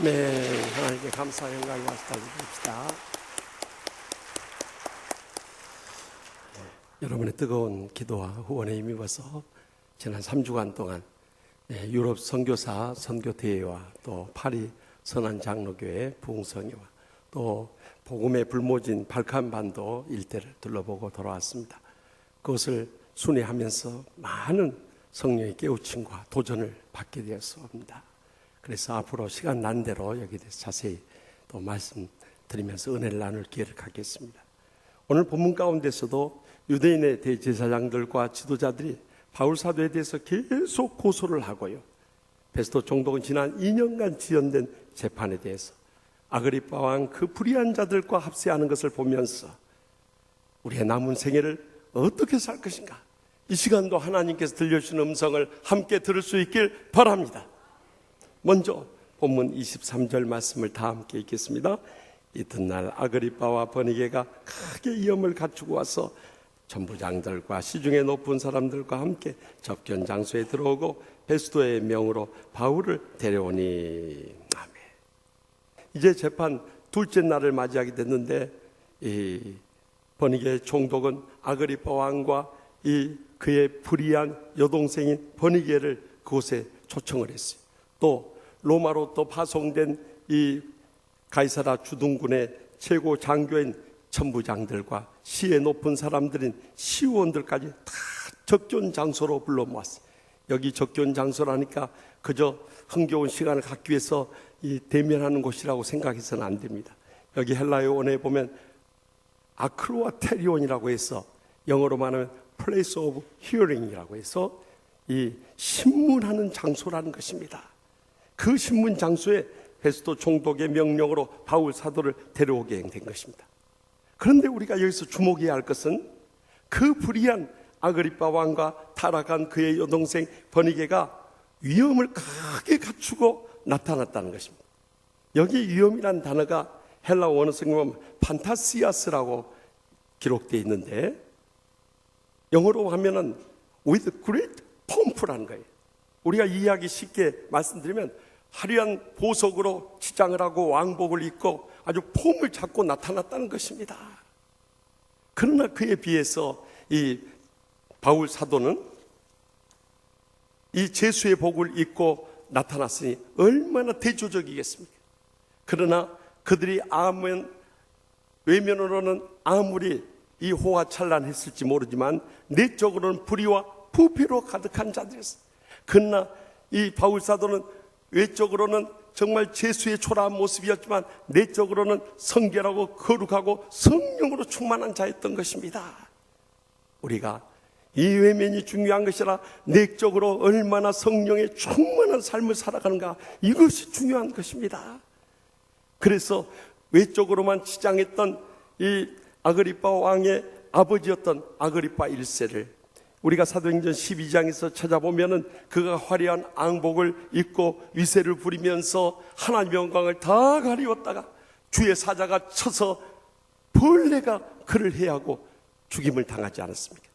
아멘. 하나님께 감사 영광 말씀 드립시다. 여러분의 뜨거운 기도와 후원에 힘입어서 지난 3주간 동안 유럽 선교사 선교대회와 또 파리 선한장로교회 부흥성회와 또 복음의 불모진 발칸반도 일대를 둘러보고 돌아왔습니다. 그것을 순회하면서 많은 성령의 깨우침과 도전을 받게 되었습니다. 그래서 앞으로 시간 난 대로 여기에 대해서 자세히 또 말씀드리면서 은혜를 나눌 기회를 갖겠습니다. 오늘 본문 가운데서도 유대인의 대제사장들과 지도자들이 바울 사도에 대해서 계속 고소를 하고요. 베스도 총독은 지난 2년간 지연된 재판에 대해서 아그리빠 왕 그 불의한 자들과 합세하는 것을 보면서 우리의 남은 생애를 어떻게 살 것인가, 이 시간도 하나님께서 들려주시는 음성을 함께 들을 수 있길 바랍니다. 먼저 본문 23절 말씀을 다 함께 읽겠습니다. 이튿날 아그리빠와 버니게가 크게 위험을 갖추고 와서 천부장들과 시중에 높은 사람들과 함께 접견 장소에 들어오고 베스도의 명으로 바울을 데려오니. 아멘. 이제 재판 둘째 날을 맞이하게 됐는데 이 버니게 총독은 아그리빠 왕과 이 그의 불의한 여동생인 버니게를 그곳에 초청을 했어요. 또 로마로 또 파송된 이 가이사라 주둔군의 최고 장교인 천부장들과 시의 높은 사람들인 시의원들까지 다 접견 장소로 불러 모았어요. 여기 접견 장소라니까 그저 흥겨운 시간을 갖기 위해서 이 대면하는 곳이라고 생각해서는 안 됩니다. 여기 헬라어 원어에 보면 아크로아테리온이라고 해서 영어로 말하면 place of hearing이라고 해서 이 신문하는 장소라는 것입니다. 그 신문 장소에 베스도 총독의 명령으로 바울 사도를 데려오게 된 것입니다. 그런데 우리가 여기서 주목해야 할 것은 그 불의한 아그리빠 왕과 타락한 그의 여동생 버니게가 위험을 크게 갖추고 나타났다는 것입니다. 여기 위험이란 단어가 헬라 원어 성경에 판타시아스라고 기록되어 있는데 영어로 하면은 with great pomp라는 거예요. 우리가 이해하기 쉽게 말씀드리면 화려한 보석으로 치장을 하고 왕복을 입고 아주 폼을 잡고 나타났다는 것입니다. 그러나 그에 비해서 이 바울 사도는 이 제수의 복을 입고 나타났으니 얼마나 대조적이겠습니까? 그러나 그들이 외면으로는 아무리 이 호화찬란했을지 모르지만 내적으로는 불의와 부패로 가득한 자들이었어요. 그러나 이 바울 사도는 외적으로는 정말 제수의 초라한 모습이었지만 내적으로는 성결하고 거룩하고 성령으로 충만한 자였던 것입니다. 우리가 이 외면이 중요한 것이 아니라 내적으로 얼마나 성령의 충만한 삶을 살아가는가, 이것이 중요한 것입니다. 그래서 외적으로만 치장했던 이 아그리빠 왕의 아버지였던 아그리빠 1세를 우리가 사도행전 12장에서 찾아보면은 그가 화려한 앙복을 입고 위세를 부리면서 하나님의 영광을 다 가리웠다가 주의 사자가 쳐서 벌레가 그를 해하고 죽임을 당하지 않았습니까?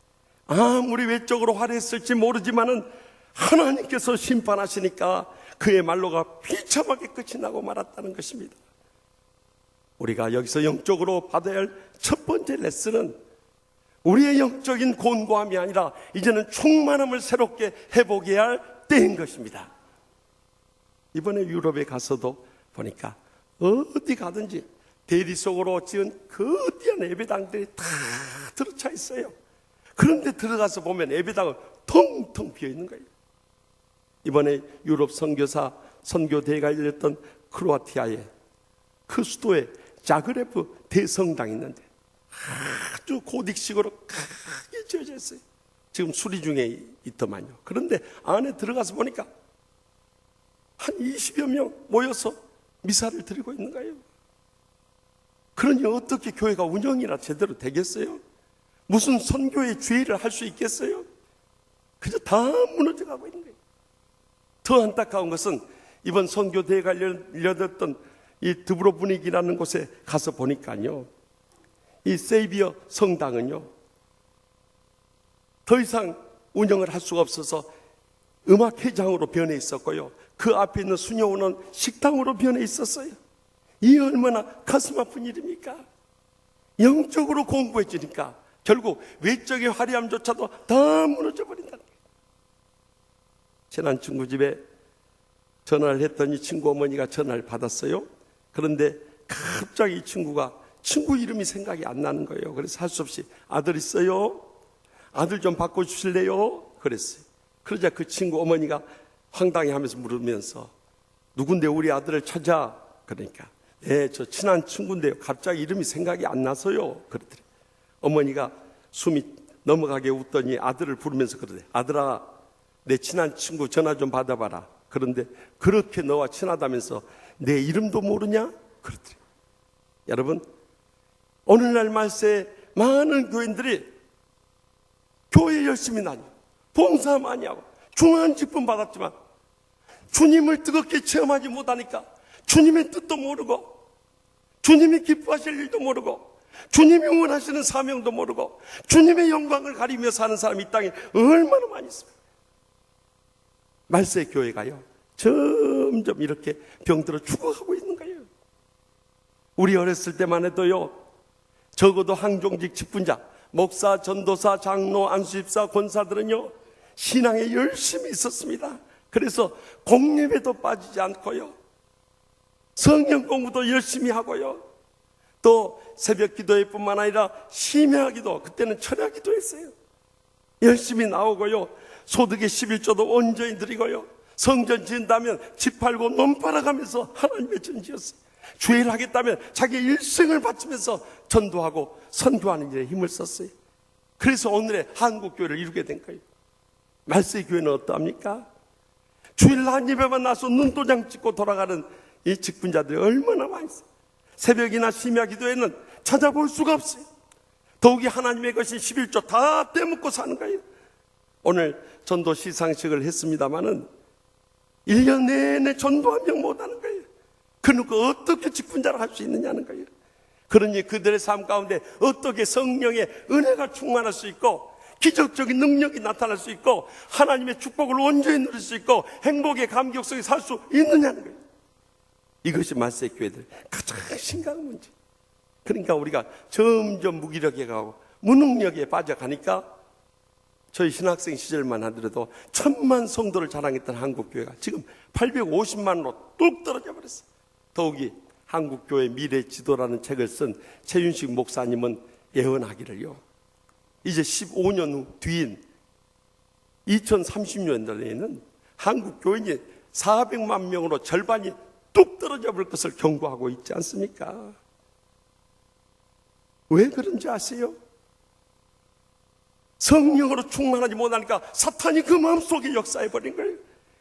아무리 외적으로 화려했을지 모르지만은 하나님께서 심판하시니까 그의 말로가 비참하게 끝이 나고 말았다는 것입니다. 우리가 여기서 영적으로 받아야 할 첫 번째 레슨은 우리의 영적인 곤고함이 아니라 이제는 충만함을 새롭게 회복해야 할 때인 것입니다. 이번에 유럽에 가서도 보니까 어디 가든지 대리 속으로 지은 거대한 예배당들이 다 들어차 있어요. 그런데 들어가서 보면 예배당은 텅텅 비어 있는 거예요. 이번에 유럽 선교사 선교대회가 열렸던 크로아티아의 그 수도에 자그레브 대성당이 있는데 아주 고딕식으로 크게 지어져 있어요. 지금 수리 중에 있더만요. 그런데 안에 들어가서 보니까 한 20여 명 모여서 미사를 드리고 있는 거예요. 그러니 어떻게 교회가 운영이나 제대로 되겠어요? 무슨 선교의 주의를 할 수 있겠어요? 그저 다 무너져가고 있는 거예요. 더 안타까운 것은 이번 선교대회가 열렸던 이 드브로브닉이라는 곳에 가서 보니까요, 이 세이비어 성당은요 더 이상 운영을 할 수가 없어서 음악회장으로 변해 있었고요, 그 앞에 있는 수녀원은 식당으로 변해 있었어요. 이 얼마나 가슴 아픈 일입니까? 영적으로 공부해지니까 결국 외적의 화려함조차도 다 무너져 버린다는 거예요. 친한 친구 집에 전화를 했더니 친구 어머니가 전화를 받았어요. 그런데 갑자기 이 친구가 친구 이름이 생각이 안 나는 거예요. 그래서 할 수 없이 아들 있어요? 아들 좀 바꿔주실래요? 그랬어요. 그러자 그 친구 어머니가 황당해하면서 물으면서 누군데 우리 아들을 찾아? 그러니까 네, 저 친한 친구인데요. 갑자기 이름이 생각이 안 나서요. 그러더래. 어머니가 숨이 넘어가게 웃더니 아들을 부르면서 그러대. 아들아, 내 친한 친구 전화 좀 받아봐라. 그런데 그렇게 너와 친하다면서 내 이름도 모르냐? 그러더래. 여러분, 오늘날 말세에 많은 교인들이 교회 열심히 다니고 봉사 많이 하고 중요한 직분 받았지만 주님을 뜨겁게 체험하지 못하니까 주님의 뜻도 모르고 주님이 기뻐하실 일도 모르고 주님이 원하시는 사명도 모르고 주님의 영광을 가리며 사는 사람이 이 땅에 얼마나 많이 있습니까? 말세 교회가요 점점 이렇게 병들어 죽어가고 있는 거예요. 우리 어렸을 때만 해도요 적어도 항종직 직분자 목사, 전도사, 장로, 안수집사, 권사들은요 신앙에 열심히 있었습니다. 그래서 공예배도 빠지지 않고요 성경 공부도 열심히 하고요 또 새벽 기도회 뿐만 아니라 심야기도, 그때는 철야기도 했어요. 열심히 나오고요 소득의 11조도 온전히 드리고요 성전 지은다면 집 팔고 논 팔아가면서 하나님의 전지였어요. 주일 하겠다면 자기 일생을 바치면서 전도하고 선교하는 일에 힘을 썼어요. 그래서 오늘의 한국교회를 이루게 된 거예요. 말세 교회는 어떠합니까? 주일 한 예배만 나서 눈도장 찍고 돌아가는 이 직분자들이 얼마나 많이 있어요. 새벽이나 심야 기도에는 찾아볼 수가 없어요. 더욱이 하나님의 것이 11조 다 떼먹고 사는 거예요. 오늘 전도 시상식을 했습니다마는 1년 내내 전도 한 명 못하는 거예요. 그러니까 어떻게 직분자를 할 수 있느냐는 거예요. 그러니 그들의 삶 가운데 어떻게 성령의 은혜가 충만할 수 있고 기적적인 능력이 나타날 수 있고 하나님의 축복을 온전히 누릴 수 있고 행복의 감격 속에 살 수 있느냐는 거예요. 이것이 말세 교회들 가장 심각한 문제. 그러니까 우리가 점점 무기력해 가고 무능력에 빠져가니까 저희 신학생 시절만 하더라도 1000만 성도를 자랑했던 한국교회가 지금 850만으로 뚝 떨어져 버렸어요. 더욱이 한국교회 미래 지도라는 책을 쓴 최윤식 목사님은 예언하기를요 이제 15년 후 뒤인 2030년대에는 한국교인이 400만 명으로 절반이 뚝 떨어져 볼 것을 경고하고 있지 않습니까? 왜 그런지 아세요? 성령으로 충만하지 못하니까 사탄이 그 마음속에 역사해버린 거예요.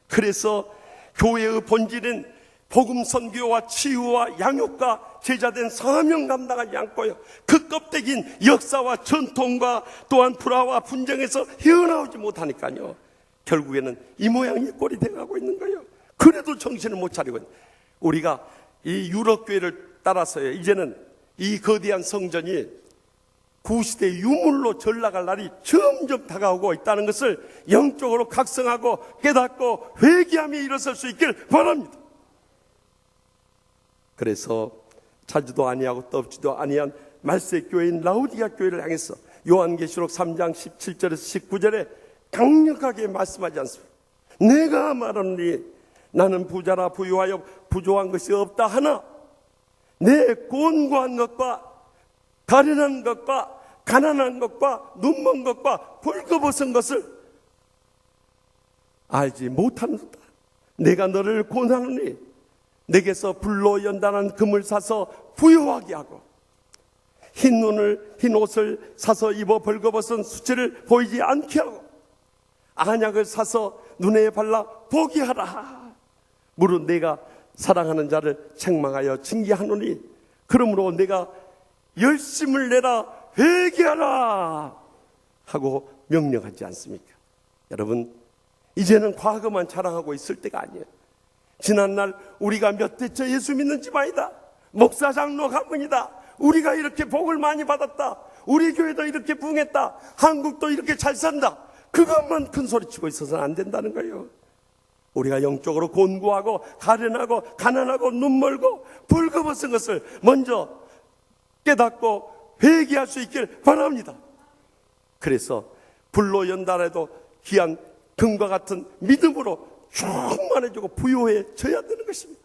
그래서 교회의 본질은 복음 선교와 치유와 양육과 제자된 사명 감당하지 않고요 그 껍데기인 역사와 전통과 또한 불화와 분쟁에서 헤어나오지 못하니까요 결국에는 이 모양이 꼴이 돼가고 있는 거예요. 그래도 정신을 못 차리고 있는. 우리가 이 유럽교회를 따라서요 이제는 이 거대한 성전이 구시대 유물로 전락할 날이 점점 다가오고 있다는 것을 영적으로 각성하고 깨닫고 회개함이 일어설 수 있길 바랍니다. 그래서 자지도 아니하고 덥지도 아니한 말세 교회인 라우디가 교회를 향해서 요한계시록 3장 17절에서 19절에 강력하게 말씀하지 않습니까? 내가 말하노니 나는 부자라 부유하여 부족한 것이 없다 하나 내 곤고한 것과 가련한 것과 가난한 것과 눈먼 것과 벌거벗은 것을 알지 못하는도다. 내가 너를 권하노니 내게서 불로 연단한 금을 사서 부유하게 하고 흰 옷을 사서 입어 벌거벗은 수치를 보이지 않게 하고 안약을 사서 눈에 발라 보게 하라. 무릇 내가 사랑하는 자를 책망하여 징계하노니 그러므로 내가 열심을 내라 회개하라 하고 명령하지 않습니까? 여러분 이제는 과거만 자랑하고 있을 때가 아니에요. 지난날 우리가 몇 대째 예수 믿는 집안이다, 목사 장로 가문이다, 우리가 이렇게 복을 많이 받았다, 우리 교회도 이렇게 부흥했다, 한국도 이렇게 잘 산다, 그것만 큰 소리치고 있어서는 안 된다는 거예요. 우리가 영적으로 곤고하고 가련하고 가난하고 눈멀고 벌거벗은 것을 먼저 깨닫고 회개할 수 있길 바랍니다. 그래서 불로 연단해도 귀한 금과 같은 믿음으로 충만해지고 부유해져야 되는 것입니다.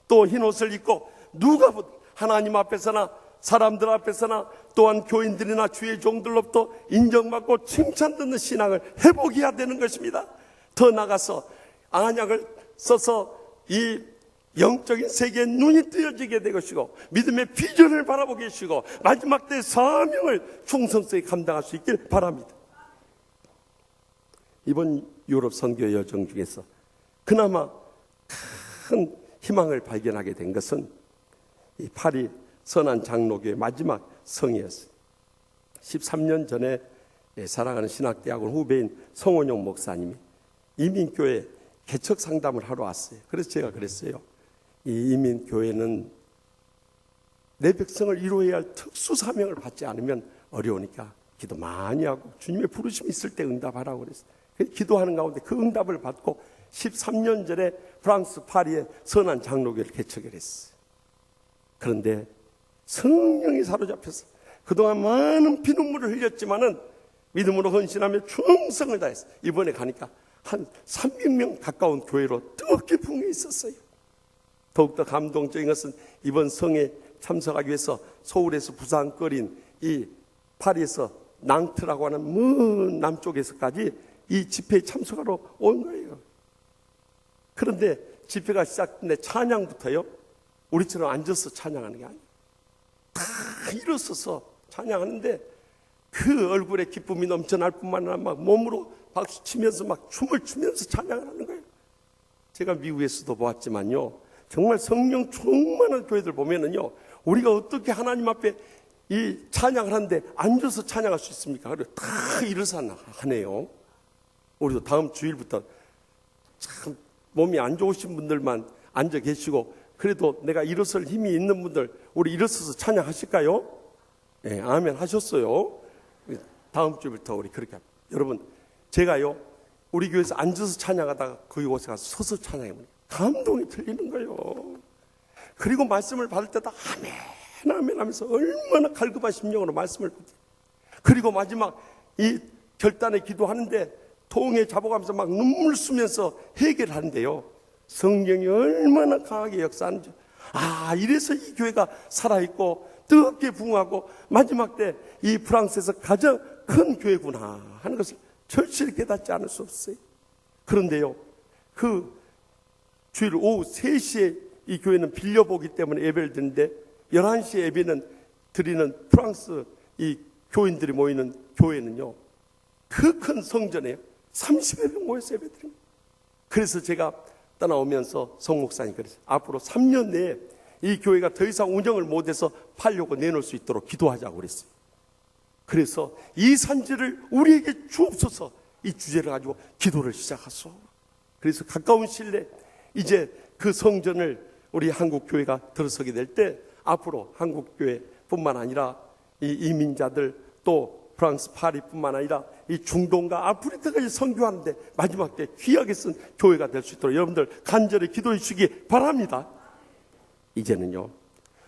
또 흰옷을 입고 누가 하나님 앞에서나 사람들 앞에서나 또한 교인들이나 주의 종들로부터 인정받고 칭찬받는 신앙을 회복해야 되는 것입니다. 더 나아가서 안약을 써서 이 영적인 세계에 눈이 뜨여지게 될 것이고 믿음의 비전을 바라보게 하시고 마지막 때 사명을 충성스레 감당할 수 있길 바랍니다. 이번 유럽 선교 여정 중에서 그나마 큰 희망을 발견하게 된 것은 이 파리 선한 장로교의 마지막 성이었어요. 13년 전에 사랑하는 신학대학원 후배인 성원용 목사님이 이민교회 개척 상담을 하러 왔어요. 그래서 제가 그랬어요. 이 이민교회는 내 백성을 이루어야 할 특수 사명을 받지 않으면 어려우니까 기도 많이 하고 주님의 부르심이 있을 때 응답하라고 그랬어요. 기도하는 가운데 그 응답을 받고 13년 전에 프랑스 파리에 선한 장로교를 개척을 했어요. 그런데 성령이 사로잡혀서 그동안 많은 피눈물을 흘렸지만은 믿음으로 헌신하며 충성을 다했어요. 이번에 가니까 한 300명 가까운 교회로 뜨겁게 부흥해 있었어요. 더욱더 감동적인 것은 이번 성에 참석하기 위해서 서울에서 부산거린 이 파리에서 낭트라고 하는 먼 남쪽에서까지 이 집회에 참석하러 온 거예요. 그런데 집회가 시작됐는데 찬양부터요, 우리처럼 앉아서 찬양하는 게 아니에요. 다 일어서서 찬양하는데 그 얼굴에 기쁨이 넘쳐날 뿐만 아니라 막 몸으로 박수 치면서 막 춤을 추면서 찬양을 하는 거예요. 제가 미국에서도 보았지만요, 정말 성령 충만한 교회들 보면은요, 우리가 어떻게 하나님 앞에 이 찬양을 하는데 앉아서 찬양할 수 있습니까? 그리고 다 일어서 하네요. 우리도 다음 주일부터 참 몸이 안 좋으신 분들만 앉아 계시고, 그래도 내가 일어설 힘이 있는 분들 우리 일어서서 찬양하실까요? 네, 아멘 하셨어요. 다음 주부터 우리 그렇게 합니다. 여러분, 제가요 우리 교회에서 앉아서 찬양하다가 그곳에 가서 서서 찬양해보니 감동이 틀리는 거예요. 그리고 말씀을 받을 때도 아멘 아멘 하면서 얼마나 갈급한 심령으로 말씀을 받아요. 그리고 마지막 이 결단의 기도하는데 통에 잡아가면서 막 눈물 쓰면서 회개를 하는데요, 성령이 얼마나 강하게 역사하는지, 아, 이래서 이 교회가 살아있고 뜨겁게 부흥하고 마지막 때 이 프랑스에서 가장 큰 교회구나 하는 것을 절실히 깨닫지 않을 수 없어요. 그런데요, 그 주일 오후 3시에 이 교회는 빌려보기 때문에 예배를 드리는데 11시에 예배는 드리는 프랑스 이 교인들이 모이는 교회는요, 그 큰 성전에 30여 명 모여서 예배 드립니다. 그래서 제가 떠나오면서 성 목사님 그랬어요. 앞으로 3년 내에 이 교회가 더 이상 운영을 못해서 팔려고 내놓을 수 있도록 기도하자고 그랬어요. 그래서 이 산지를 우리에게 주옵소서, 이 주제를 가지고 기도를 시작하소. 그래서 가까운 시일 내에 이제 그 성전을 우리 한국교회가 들어서게 될 때 앞으로 한국교회뿐만 아니라 이 이민자들 또 프랑스 파리뿐만 아니라 이 중동과 아프리카까지 선교하는데 마지막 때 귀하게 쓴 교회가 될 수 있도록 여러분들 간절히 기도해 주시기 바랍니다. 이제는요,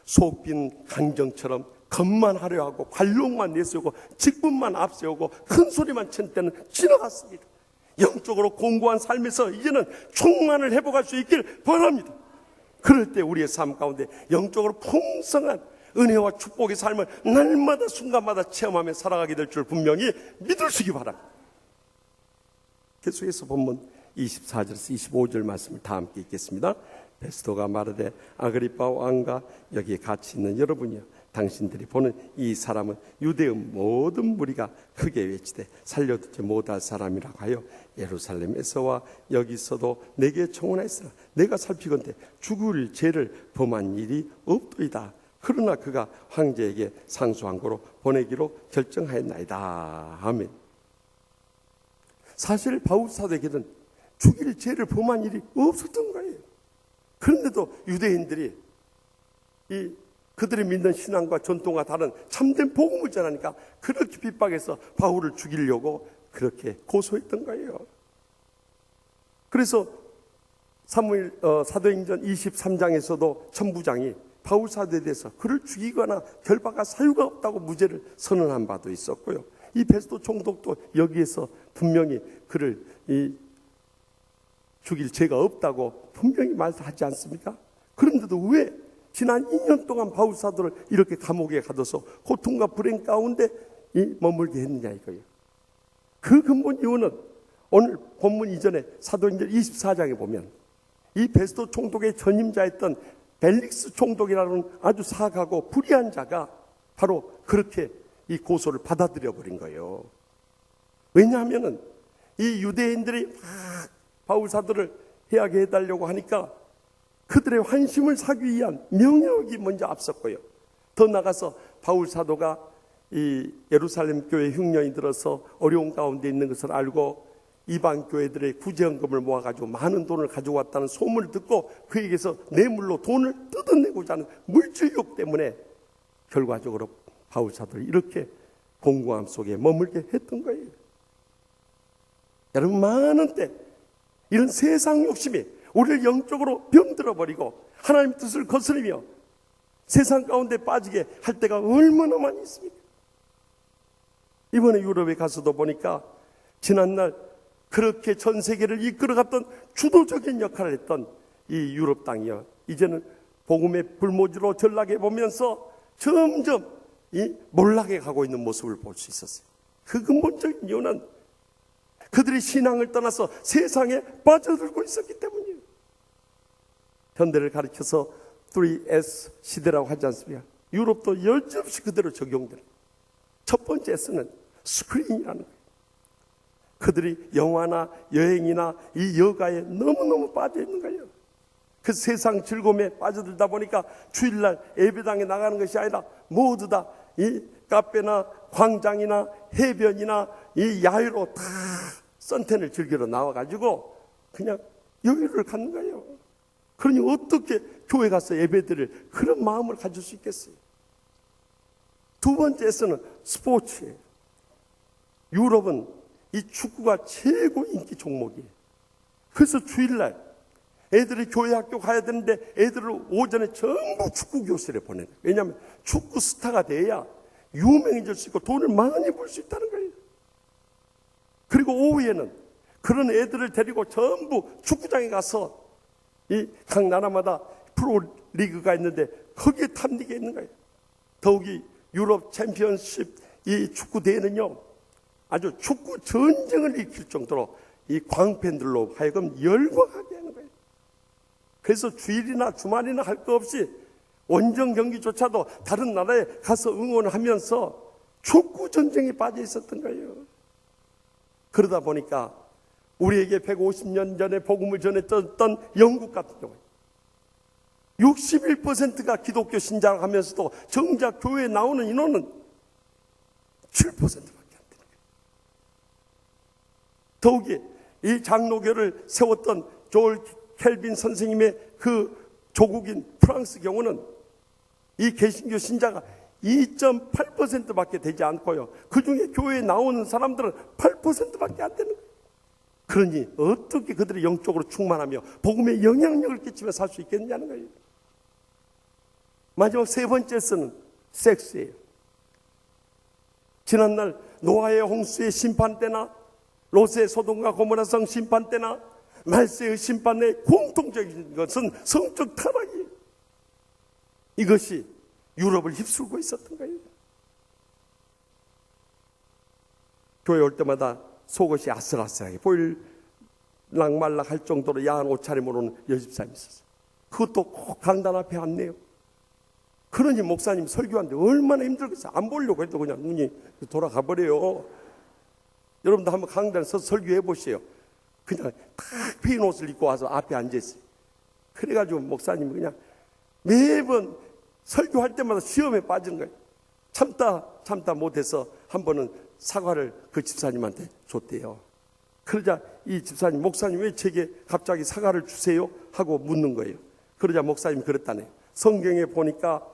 속빈 강정처럼 겉만 하려 하고 관록만 내세우고 직분만 앞세우고 큰 소리만 치는 때는 지나갔습니다. 영적으로 공고한 삶에서 이제는 충만을 회복할 수 있길 바랍니다. 그럴 때 우리의 삶 가운데 영적으로 풍성한 은혜와 축복의 삶을 날마다 순간마다 체험하며 살아가게 될 줄 분명히 믿으시기 바랍니다. 계속해서 본문 24절에서 25절 말씀을 다 함께 읽겠습니다. 베스도가 말하되 아그리빠 왕과 여기에 같이 있는 여러분이여, 당신들이 보는 이 사람은 유대의 모든 무리가 크게 외치되 살려두지 못할 사람이라고 하여 예루살렘에서와 여기서도 내게 청혼하였으나 내가 살피건대 죽을 죄를 범한 일이 없도이다. 그러나 그가 황제에게 상소한 거로 보내기로 결정하였나이다. 아멘. 사실 바울 사도에게는 죽일 죄를 범한 일이 없었던 거예요. 그런데도 유대인들이 이 그들이 믿는 신앙과 전통과 다른 참된 복음을 전하니까 그렇게 핍박해서 바울을 죽이려고 그렇게 고소했던 거예요. 그래서 사도행전 23장에서도 천부장이 바울 사도에 대해서 그를 죽이거나 결박할 사유가 없다고 무죄를 선언한 바도 있었고요. 이 베스도 총독도 여기에서 분명히 그를 죽일 죄가 없다고 분명히 말하지 않습니까? 그런데도 왜 지난 2년 동안 바울 사도를 이렇게 감옥에 가둬서 고통과 불행 가운데 머물게 했느냐 이거예요. 그 근본 이유는 오늘 본문 이전에 사도행전 24장에 보면 이 베스도 총독의 전임자였던 벨릭스 총독이라는 아주 사악하고 불의한 자가 바로 그렇게 이 고소를 받아들여 버린 거예요. 왜냐하면은 이 유대인들이 막 바울 사도를 해하게 해달라고 하니까 그들의 환심을 사기 위한 명령이 먼저 앞섰고요. 더 나가서 바울 사도가 이 예루살렘 교회 흉년이 들어서 어려운 가운데 있는 것을 알고 이방 교회들의 구제헌금을 모아가지고 많은 돈을 가져왔다는 소문을 듣고 그에게서 뇌물로 돈을 뜯어내고자 하는 물질욕 때문에 결과적으로 바울 사도를 이렇게 공고함 속에 머물게 했던 거예요. 여러분, 많은 때 이런 세상 욕심이 우리를 영적으로 병들어 버리고 하나님 뜻을 거스르며 세상 가운데 빠지게 할 때가 얼마나 많이 있습니까? 이번에 유럽에 가서도 보니까 지난날 그렇게 전 세계를 이끌어갔던 주도적인 역할을 했던 이 유럽 땅이요, 이제는 복음의 불모지로 전락해 보면서 점점 이 몰락해 가고 있는 모습을 볼 수 있었어요. 그 근본적인 이유는 그들이 신앙을 떠나서 세상에 빠져들고 있었기 때문이에요. 현대를 가리켜서 3S 시대라고 하지 않습니까? 유럽도 여지없이 그대로 적용되는. 첫 번째 S는 스크린이라는 거예요. 그들이 영화나 여행이나 이 여가에 너무너무 빠져 있는 거예요. 그 세상 즐거움에 빠져들다 보니까 주일날 예배당에 나가는 것이 아니라 모두 다 이 카페나 광장이나 해변이나 이 야외로 다 선탠을 즐기러 나와가지고 그냥 여유를 갖는 거예요. 그러니 어떻게 교회 가서 예배드릴 그런 마음을 가질 수 있겠어요? 두 번째에서는 스포츠예요. 유럽은 이 축구가 최고 인기 종목이에요. 그래서 주일날 애들이 교회 학교 가야 되는데 애들을 오전에 전부 축구 교실에 보내요. 왜냐하면 축구 스타가 돼야 유명해질 수 있고 돈을 많이 벌 수 있다는 거예요. 그리고 오후에는 그런 애들을 데리고 전부 축구장에 가서 이 각 나라마다 프로 리그가 있는데 거기에 탐닉에 있는 거예요. 더욱이 유럽 챔피언십 이 축구 대회는요, 아주 축구 전쟁을 일으킬 정도로 이 광팬들로 하여금 열광하게 하는 거예요. 그래서 주일이나 주말이나 할 거 없이 원정 경기조차도 다른 나라에 가서 응원을 하면서 축구 전쟁에 빠져 있었던 거예요. 그러다 보니까 우리에게 150년 전에 복음을 전했던 영국 같은 경우에 61%가 기독교 신자라고 하면서도 정작 교회에 나오는 인원은 7%밖에 안 되는 거예요. 더욱이 이 장로교를 세웠던 조엘 켈빈 선생님의 그 조국인 프랑스 경우는 이 개신교 신자가 2.8%밖에 되지 않고요, 그 중에 교회에 나오는 사람들은 8%밖에 안 되는 거예요. 그러니 어떻게 그들이 영적으로 충만하며 복음에 영향력을 끼치며 살 수 있겠느냐는 거예요. 마지막 세 번째는 섹스예요. 지난날 노아의 홍수의 심판 때나 롯의 소돔과 고모라성 심판 때나 말세의 심판의 공통적인 것은 성적 타락이에요. 이것이 유럽을 휩쓸고 있었던 거예요. 교회 올 때마다 속옷이 아슬아슬하게 보일락말락 할 정도로 야한 옷차림으로 오는 여집사님이 있었어요. 그것도 꼭 강단 앞에 왔네요. 그러니 목사님 설교하는데 얼마나 힘들겠어요. 안 보려고 해도 그냥 눈이 돌아가 버려요. 여러분도 한번 강단에 서서 설교해 보세요. 그냥 딱 핀 옷을 입고 와서 앞에 앉아있어요. 그래가지고 목사님이 그냥 매번 설교할 때마다 시험에 빠지는 거예요. 참다 못해서 한 번은 사과를 그 집사님한테 줬대요. 그러자 이 집사님, 목사님 왜 제게 갑자기 사과를 주세요? 하고 묻는 거예요. 그러자 목사님이 그랬다네요. 성경에 보니까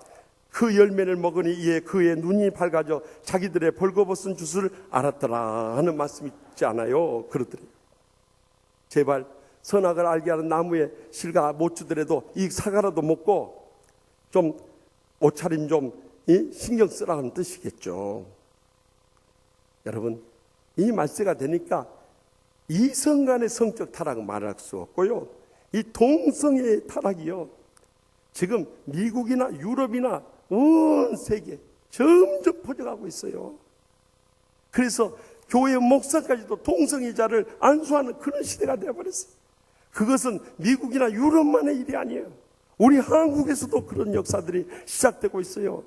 그 열매를 먹으니 이에 그의 눈이 밝아져 자기들의 벌거벗은 jut을 알았더라 하는 말씀이 있지 않아요? 그러더래요. 제발 선악을 알게 하는 나무의 실과 못 주더라도 이 사과라도 먹고 좀 옷차림 좀 신경 쓰라는 뜻이겠죠. 여러분, 이 말세가 되니까 이성 간의 성적 타락은 말할 수 없고요. 이 동성애의 타락이요. 지금 미국이나 유럽이나 온 세계 점점 퍼져가고 있어요. 그래서 교회 목사까지도 동성애자를 안수하는 그런 시대가 되어버렸어요. 그것은 미국이나 유럽만의 일이 아니에요. 우리 한국에서도 그런 역사들이 시작되고 있어요.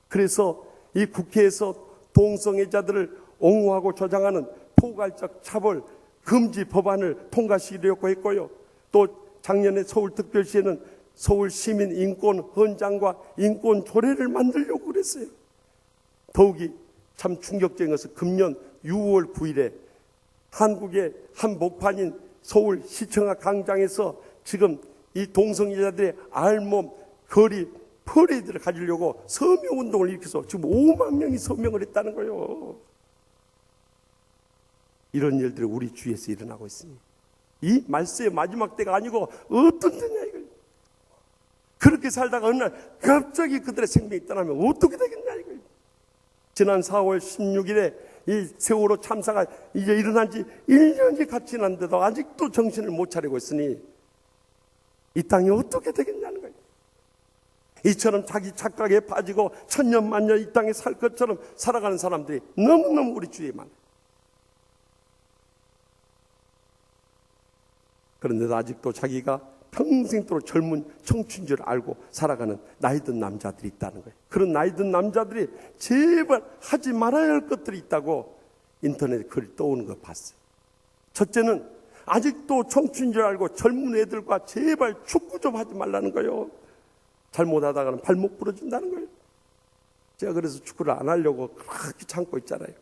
그래서 이 국회에서 동성애자들을 옹호하고 조장하는 포괄적 차별 금지 법안을 통과시키려고 했고요. 또 작년에 서울특별시에는 서울시민인권헌장과 인권조례를 만들려고 그랬어요. 더욱이 참 충격적인 것은 금년 6월 9일에 한국의 한 목판인 서울시청학 광장에서 지금 이 동성애자들의 알몸, 거리, 퍼레이드를 가지려고 서명운동을 일으켜서 지금 5만 명이 서명을 했다는 거예요. 이런 일들이 우리 주위에서 일어나고 있습니다. 이 말세의 마지막 때가 아니고 어떤 때냐 이거예요. 그렇게 살다가 어느 날 갑자기 그들의 생명이 떠나면 어떻게 되겠냐 이거예요. 지난 4월 16일에 이 세월호 참사가 이제 일어난 지 1년이 갓 지났는데도 아직도 정신을 못 차리고 있으니 이 땅이 어떻게 되겠냐는 거예요. 이처럼 자기 착각에 빠지고 천년만년 이 땅에 살 것처럼 살아가는 사람들이 너무너무 우리 주위에 많아요. 그런데도 아직도 자기가 평생도록 젊은 청춘인 줄 알고 살아가는 나이든 남자들이 있다는 거예요. 그런 나이든 남자들이 제발 하지 말아야 할 것들이 있다고 인터넷에 글이 떠오는 거 봤어요. 첫째는 아직도 청춘인 줄 알고 젊은 애들과 제발 축구 좀 하지 말라는 거예요. 잘못하다가는 발목 부러진다는 거예요. 제가 그래서 축구를 안 하려고 그렇게 참고 있잖아요.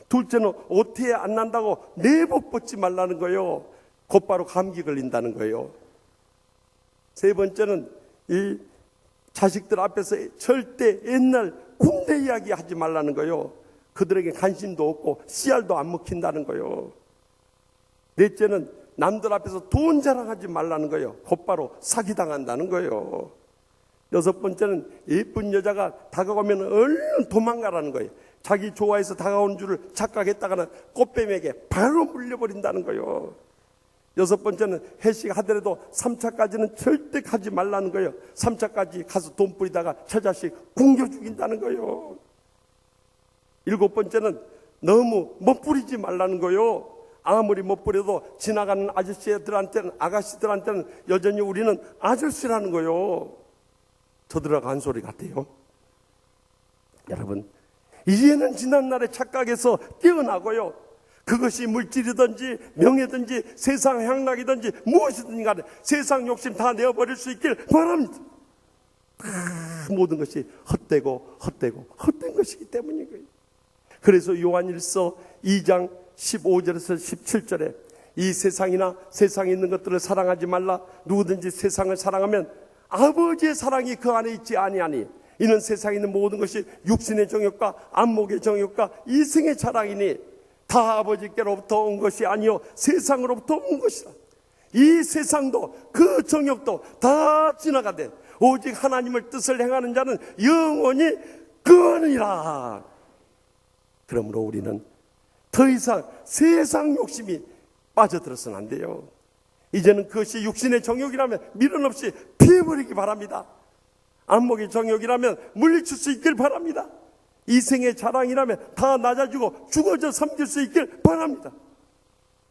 둘째는 오태에 안 난다고 내복 벗지 말라는 거예요. 곧바로 감기 걸린다는 거예요. 세 번째는 이 자식들 앞에서 절대 옛날 군대 이야기 하지 말라는 거예요. 그들에게 관심도 없고 씨알도 안 먹힌다는 거예요. 넷째는 남들 앞에서 돈 자랑하지 말라는 거예요. 곧바로 사기당한다는 거예요. 여섯 번째는 예쁜 여자가 다가오면 얼른 도망가라는 거예요. 자기 좋아해서 다가오는 줄을 착각했다가는 꽃뱀에게 바로 물려버린다는 거예요. 여섯 번째는 회식하더라도 3차까지는 절대 가지 말라는 거예요. 3차까지 가서 돈 뿌리다가 처자식 굶겨 죽인다는 거예요. 일곱 번째는 너무 못 뿌리지 말라는 거예요. 아무리 못 뿌려도 지나가는 아가씨들한테는 여전히 우리는 아저씨라는 거예요. 저들하고 한 소리 같아요. 여러분, 이제는 지난날의 착각에서 깨어나고요. 그것이 물질이든지 명예든지 세상 향락이든지 무엇이든지 간에 세상 욕심 다 내어버릴 수 있길 바랍니다. 모든 것이 헛된 것이기 때문인 거예요. 그래서 요한일서 2장 15절에서 17절에 이 세상이나 세상에 있는 것들을 사랑하지 말라. 누구든지 세상을 사랑하면 아버지의 사랑이 그 안에 있지 아니하니 이는 세상에 있는 모든 것이 육신의 정욕과 안목의 정욕과 이생의 자랑이니 다 아버지께로부터 온 것이 아니요 세상으로부터 온 것이라. 이 세상도 그 정욕도 다 지나가되 오직 하나님의 뜻을 행하는 자는 영원히 그하느니라. 그러므로 우리는 더 이상 세상 욕심이 빠져들어서는 안 돼요. 이제는 그것이 육신의 정욕이라면 미련 없이 피해버리기 바랍니다. 안목의 정욕이라면 물리칠 수 있길 바랍니다. 이생의 자랑이라면 다 낮아지고 죽어져 섬길 수 있길 바랍니다.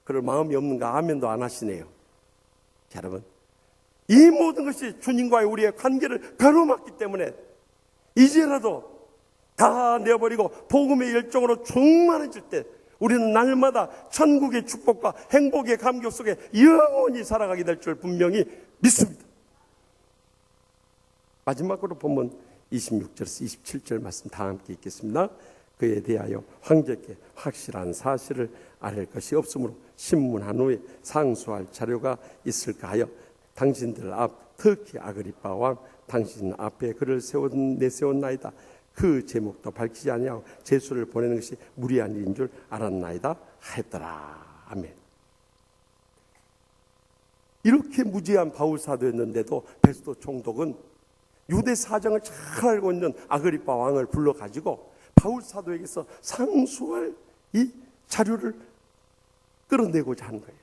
그럴 마음이 없는가 아멘도 안 하시네요. 자, 여러분, 이 모든 것이 주님과의 우리의 관계를 가로막기 때문에 이제라도 다 내어버리고 복음의 열정으로 충만해질 때 우리는 날마다 천국의 축복과 행복의 감격 속에 영원히 살아가게 될 줄 분명히 믿습니다. 마지막으로 본문 26절에서 27절 말씀 다 함께 읽겠습니다. 그에 대하여 황제께 확실한 사실을 아랠 것이 없으므로 신문한 후에 상소할 자료가 있을까 하여 당신들 앞 특히 아그리파 왕 당신 앞에 그를 내세웠나이다. 그 제목도 밝히지 아니하고 제수를 보내는 것이 무리한 일인 줄 알았나이다 하였더라. 아멘. 이렇게 무지한 바울 사도였는데도 베스도 총독은 유대 사정을 잘 알고 있는 아그리파 왕을 불러가지고 바울 사도에게서 상수할 이 자료를 끌어내고자 하는 거예요.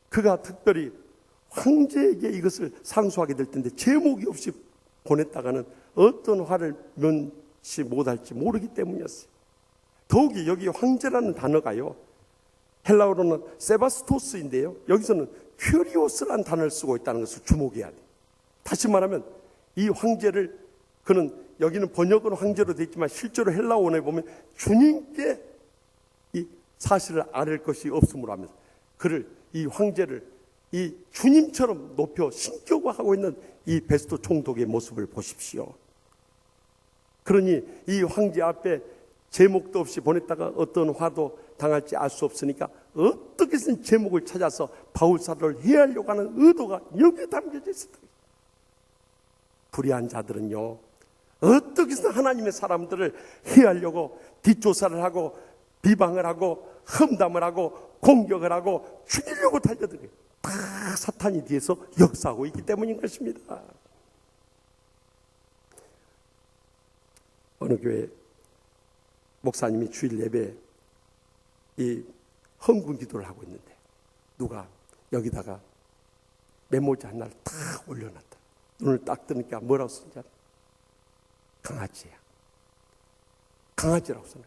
그가 특별히 황제에게 이것을 상수하게 될 텐데 제목이 없이 보냈다가는 어떤 화를 면치 못할지 모르기 때문이었어요. 더욱이 여기 황제라는 단어가요, 헬라어로는 세바스토스인데요, 여기서는 큐리오스라는 단어를 쓰고 있다는 것을 주목해야 돼요. 다시 말하면 이 황제를, 그는 여기는 번역은 황제로 되어 있지만 실제로 헬라어원에 보면 주님께 이 사실을 아랠 것이 없음으로 하면서 그를, 이 황제를 이 주님처럼 높여 신격화 하고 있는 이 베스도 총독의 모습을 보십시오. 그러니 이 황제 앞에 제목도 없이 보냈다가 어떤 화도 당할지 알 수 없으니까 어떻게든 제목을 찾아서 바울 사도를 해하려고 하는 의도가 여기에 담겨져 있었다. 불의한 자들은요, 어떻게든 하나님의 사람들을 해하려고 뒷조사를 하고 비방을 하고 험담을 하고 공격을 하고 죽이려고 달려들어요. 다 사탄이 뒤에서 역사하고 있기 때문인 것입니다. 어느 교회 목사님이 주일 예배에 이 헌금 기도를 하고 있는데 누가 여기다가 메모지 하나를 딱 올려놨다. 눈을 딱 뜨니까 뭐라고 쓰는지 알아? 강아지야. 강아지라고 써요.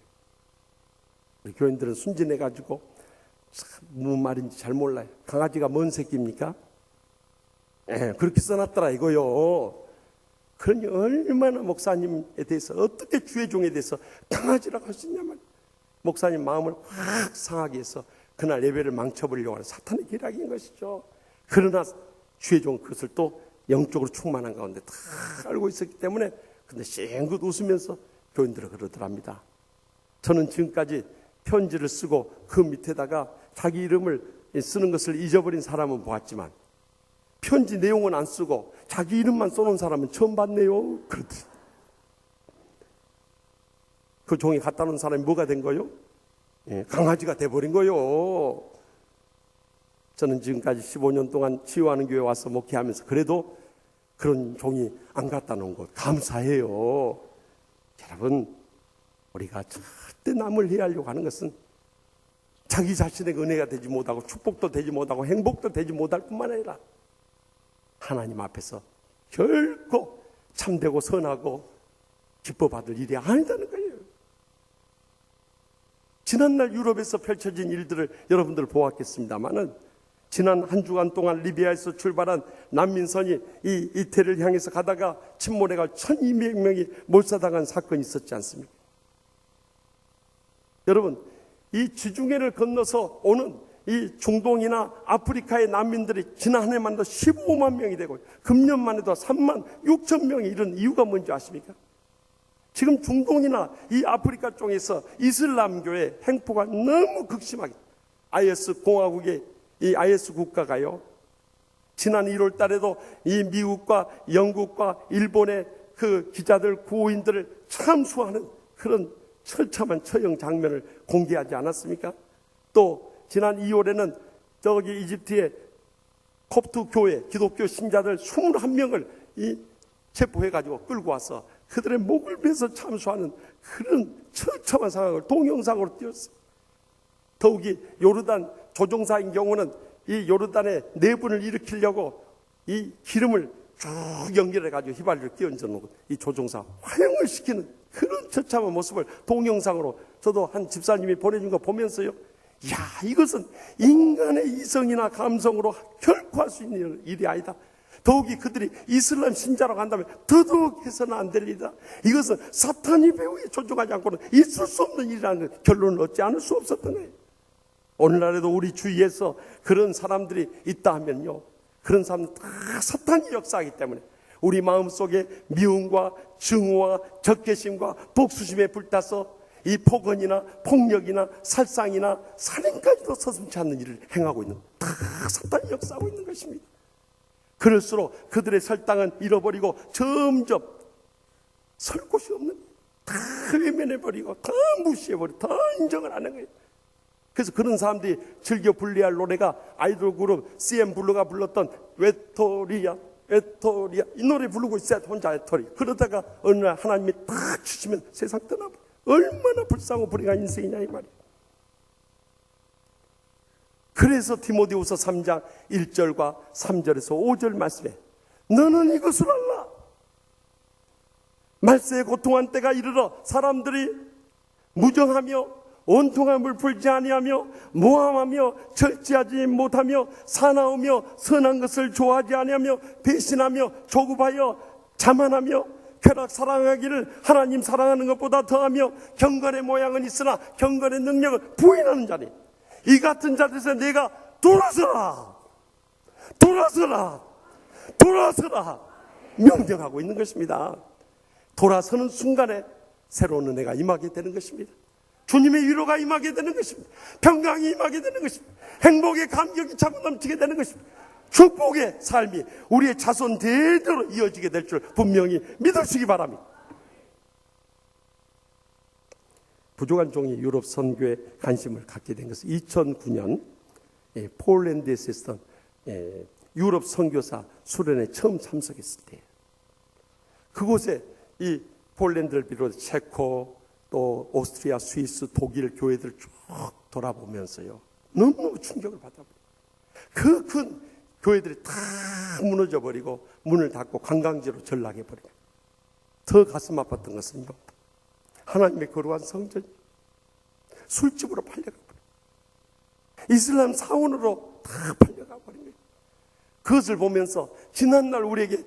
우리 교인들은 순진해가지고 무슨 말인지 잘 몰라요. 강아지가 뭔 새끼입니까? 그렇게 써놨더라 이거요. 그러니 얼마나 목사님에 대해서, 어떻게 주의 종에 대해서 강아지라고 할 수 있냐면, 목사님 마음을 확 상하게 해서 그날 예배를 망쳐버리려고 하는 사탄의 계략인 것이죠. 그러나 주의 종은 그것을 또 영적으로 충만한 가운데 다 알고 있었기 때문에, 근데 쌩긋 웃으면서 교인들을 그러더랍니다. 저는 지금까지 편지를 쓰고 그 밑에다가 자기 이름을 쓰는 것을 잊어버린 사람은 보았지만 편지 내용은 안 쓰고 자기 이름만 써놓은 사람은 처음 봤네요. 그렇지. 그 종이 갖다 놓은 사람이 뭐가 된 거요? 강아지가 돼버린 거요. 저는 지금까지 15년 동안 치유하는 교회 와서 목회하면서 그래도 그런 종이 안 갖다 놓은 것 감사해요. 여러분, 우리가 절대 남을 해하려고 하는 것은 자기 자신에게 은혜가 되지 못하고 축복도 되지 못하고 행복도 되지 못할 뿐만 아니라 하나님 앞에서 결코 참되고 선하고 기뻐받을 일이 아니다는 거예요. 지난날 유럽에서 펼쳐진 일들을 여러분들 보았겠습니다마는, 지난 한 주간 동안 리비아에서 출발한 난민선이 이 이태리를 향해서 가다가 침몰해가 1200명이 몰사당한 사건이 있었지 않습니까? 여러분, 이 지중해를 건너서 오는 이 중동이나 아프리카의 난민들이 지난 한 해만 해도 15만 명이 되고 금년만 해도 3만 6천 명이 이런 이유가 뭔지 아십니까? 지금 중동이나 이 아프리카 쪽에서 이슬람교의 행포가 너무 극심하게, IS 공화국의 이 IS 국가가요, 지난 1월 달에도 이 미국과 영국과 일본의 그 기자들, 구호인들을 참수하는 그런 처참한 처형 장면을 공개하지 않았습니까? 또 지난 2월에는 저기 이집트의 콥트 교회 기독교 신자들 21명을 체포해가지고 끌고 와서 그들의 목을 베서 참수하는 그런 처참한 상황을 동영상으로 띄웠어요. 더욱이 요르단 조종사인 경우는 이 요르단의 내분을 일으키려고 이 기름을 쭉 연결해가지고 휘발유를 끼얹어 놓고 이 조종사 화형을 시키는 그런 처참한 모습을 동영상으로 저도 한 집사님이 보내준 거 보면서요, 야, 이것은 인간의 이성이나 감성으로 결코 할 수 있는 일이 아니다. 더욱이 그들이 이슬람 신자라고 한다면 더더욱 해서는 안 될 일이다. 이것은 사탄이 배후에 존중하지 않고는 있을 수 없는 일이라는 결론을 얻지 않을 수 없었던 거예요. 오늘날에도 우리 주위에서 그런 사람들이 있다 하면요, 그런 사람은 다 사탄이 역사하기 때문에 우리 마음속에 미움과 증오와 적개심과 복수심에 불타서 이 폭언이나 폭력이나 살상이나 살인까지도 서슴지 않는 일을 행하고 있는, 다 사탄이 역사하고 있는 것입니다. 그럴수록 그들의 설당은 잃어버리고 점점 설 곳이 없는, 다 외면해버리고 다 무시해버리고 다 인정을 안 하는 거예요. 그래서 그런 사람들이 즐겨 불러야 할 노래가 아이돌 그룹 CM 블루가 불렀던 외톨이야 외톨이야, 이 노래 부르고 있어야 혼자 외톨이. 그러다가 어느 날 하나님이 탁 주시면 세상 떠나버려. 얼마나 불쌍하고 불행한 인생이냐 이 말이야. 그래서 디모데후서 3장 1절과 3절에서 5절 말씀에 너는 이것을 알라. 말세에 고통한 때가 이르러 사람들이 무정하며 온통함을 풀지 아니하며 모함하며 절제하지 못하며 사나우며 선한 것을 좋아하지 아니하며 배신하며 조급하여 자만하며 쾌락 사랑하기를 하나님 사랑하는 것보다 더하며 경건의 모양은 있으나 경건의 능력을 부인하는 자니 이 같은 자들에서 내가 돌아서라 돌아서라 돌아서라 명령하고 있는 것입니다. 돌아서는 순간에 새로운 은혜가 임하게 되는 것입니다. 주님의 위로가 임하게 되는 것입니다. 평강이 임하게 되는 것입니다. 행복의 감격이 차고 넘치게 되는 것입니다. 축복의 삶이 우리의 자손 대대로 이어지게 될 줄 분명히 믿으시기 바랍니다. 부족한 종이 유럽 선교에 관심을 갖게 된 것은 2009년 폴란드에서 했던 유럽 선교사 수련회 처음 참석했을 때예요. 그곳에 이 폴란드를 비롯해 체코 또 오스트리아, 스위스, 독일 교회들 쭉 돌아보면서요 너무너무 충격을 받아버려요. 그 큰 교회들이 다 무너져 버리고 문을 닫고 관광지로 전락해버리고 더 가슴 아팠던 것은 이겁니다. 하나님의 거룩한 성전이 술집으로 팔려가버려요. 이슬람 사원으로 다 팔려가버린 거예요. 그것을 보면서 지난날 우리에게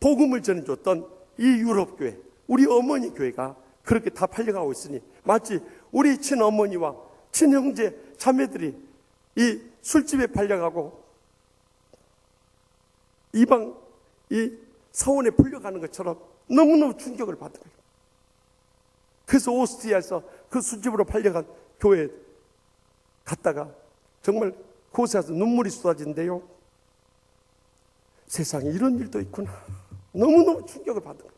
복음을 전해줬던 이 유럽 교회, 우리 어머니 교회가 그렇게 다 팔려가고 있으니 마치 우리 친어머니와 친형제 자매들이 이 술집에 팔려가고 이방 이 사원에 풀려가는 것처럼 너무너무 충격을 받은 거예요. 그래서 오스트리아에서 그 술집으로 팔려간 교회에 갔다가 정말 그곳에 가서 눈물이 쏟아진대요. 세상에 이런 일도 있구나. 너무너무 충격을 받은 거예요.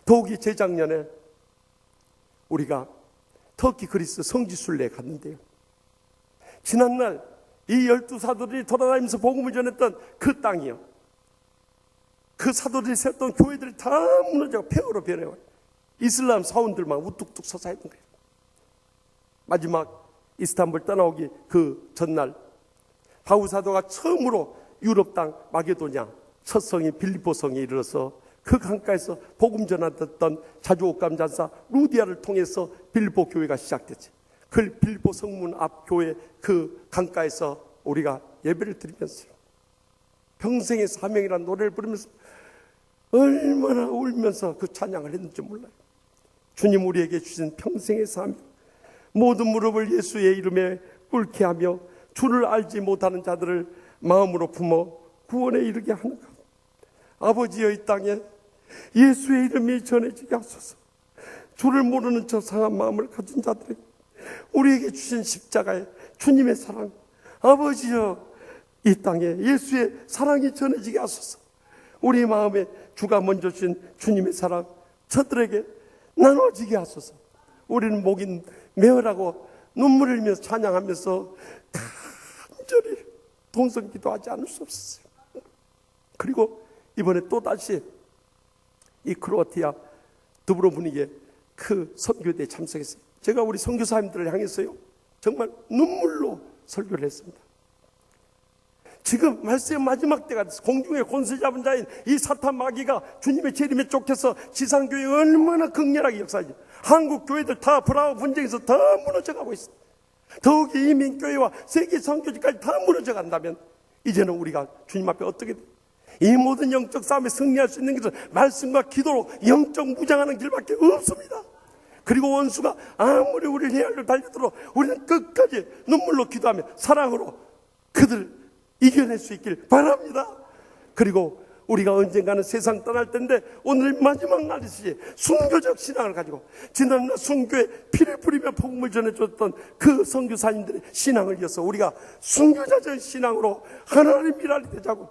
더욱이 재작년에 우리가 터키 그리스 성지순례에 갔는데요. 지난날 이 12사도들이 돌아다니면서 복음을 전했던 그 땅이요. 그 사도들이 세웠던 교회들이 다 무너져 폐허로 변해요. 이슬람 사원들만 우뚝뚝 서서 있는 거예요. 마지막 이스탄불 떠나오기 그 전날 바울 사도가 처음으로 유럽 땅 마게도냐 첫 성인 빌립보 성에 이르러서 그 강가에서 복음 전하던 자주옥감 장사 루디아를 통해서 빌립보 교회가 시작됐지. 그 빌립보 성문 앞 교회 그 강가에서 우리가 예배를 드리면서 평생의 사명이라는 노래를 부르면서 얼마나 울면서 그 찬양을 했는지 몰라요. 주님 우리에게 주신 평생의 사명, 모든 무릎을 예수의 이름에 꿇게 하며 주를 알지 못하는 자들을 마음으로 품어 구원에 이르게 하는 것. 아버지여 이 땅에 예수의 이름이 전해지게 하소서. 주를 모르는 저 상한 마음을 가진 자들에게 우리에게 주신 십자가의 주님의 사랑, 아버지여 이 땅에 예수의 사랑이 전해지게 하소서. 우리 마음에 주가 먼저 주신 주님의 사랑 저들에게 나눠지게 하소서. 우리는 목이 메어라고 눈물을 흘리면서 찬양하면서 간절히 동성 기도하지 않을 수 없었어요. 그리고 이번에 또다시 이 크로아티아 두브로브닉에 그 선교대에 참석했어요. 제가 우리 선교사님들을 향해서요 정말 눈물로 설교를 했습니다. 지금 말세의 마지막 때가 돼서 공중의 권세 잡은 자인 이 사탄 마귀가 주님의 재림에 쫓겨서 지상교회에 얼마나 극렬하게 역사하지. 한국 교회들 다 브라우 분쟁에서 다 무너져가고 있습니다. 더욱이 이민교회와 세계 선교지까지 다 무너져 간다면 이제는 우리가 주님 앞에 어떻게 돼? 이 모든 영적 싸움에 승리할 수 있는 것은 말씀과 기도로 영적 무장하는 길밖에 없습니다. 그리고 원수가 아무리 우리를 헤아려 달려들어 우리는 끝까지 눈물로 기도하며 사랑으로 그들을 이겨낼 수 있길 바랍니다. 그리고 우리가 언젠가는 세상 떠날 텐데 오늘 마지막 날이시 순교적 신앙을 가지고 지난날 순교에 피를 뿌리며 복음을 전해줬던 그 선교사님들의 신앙을 이어서 우리가 순교자적 신앙으로 하나님 일할 되자고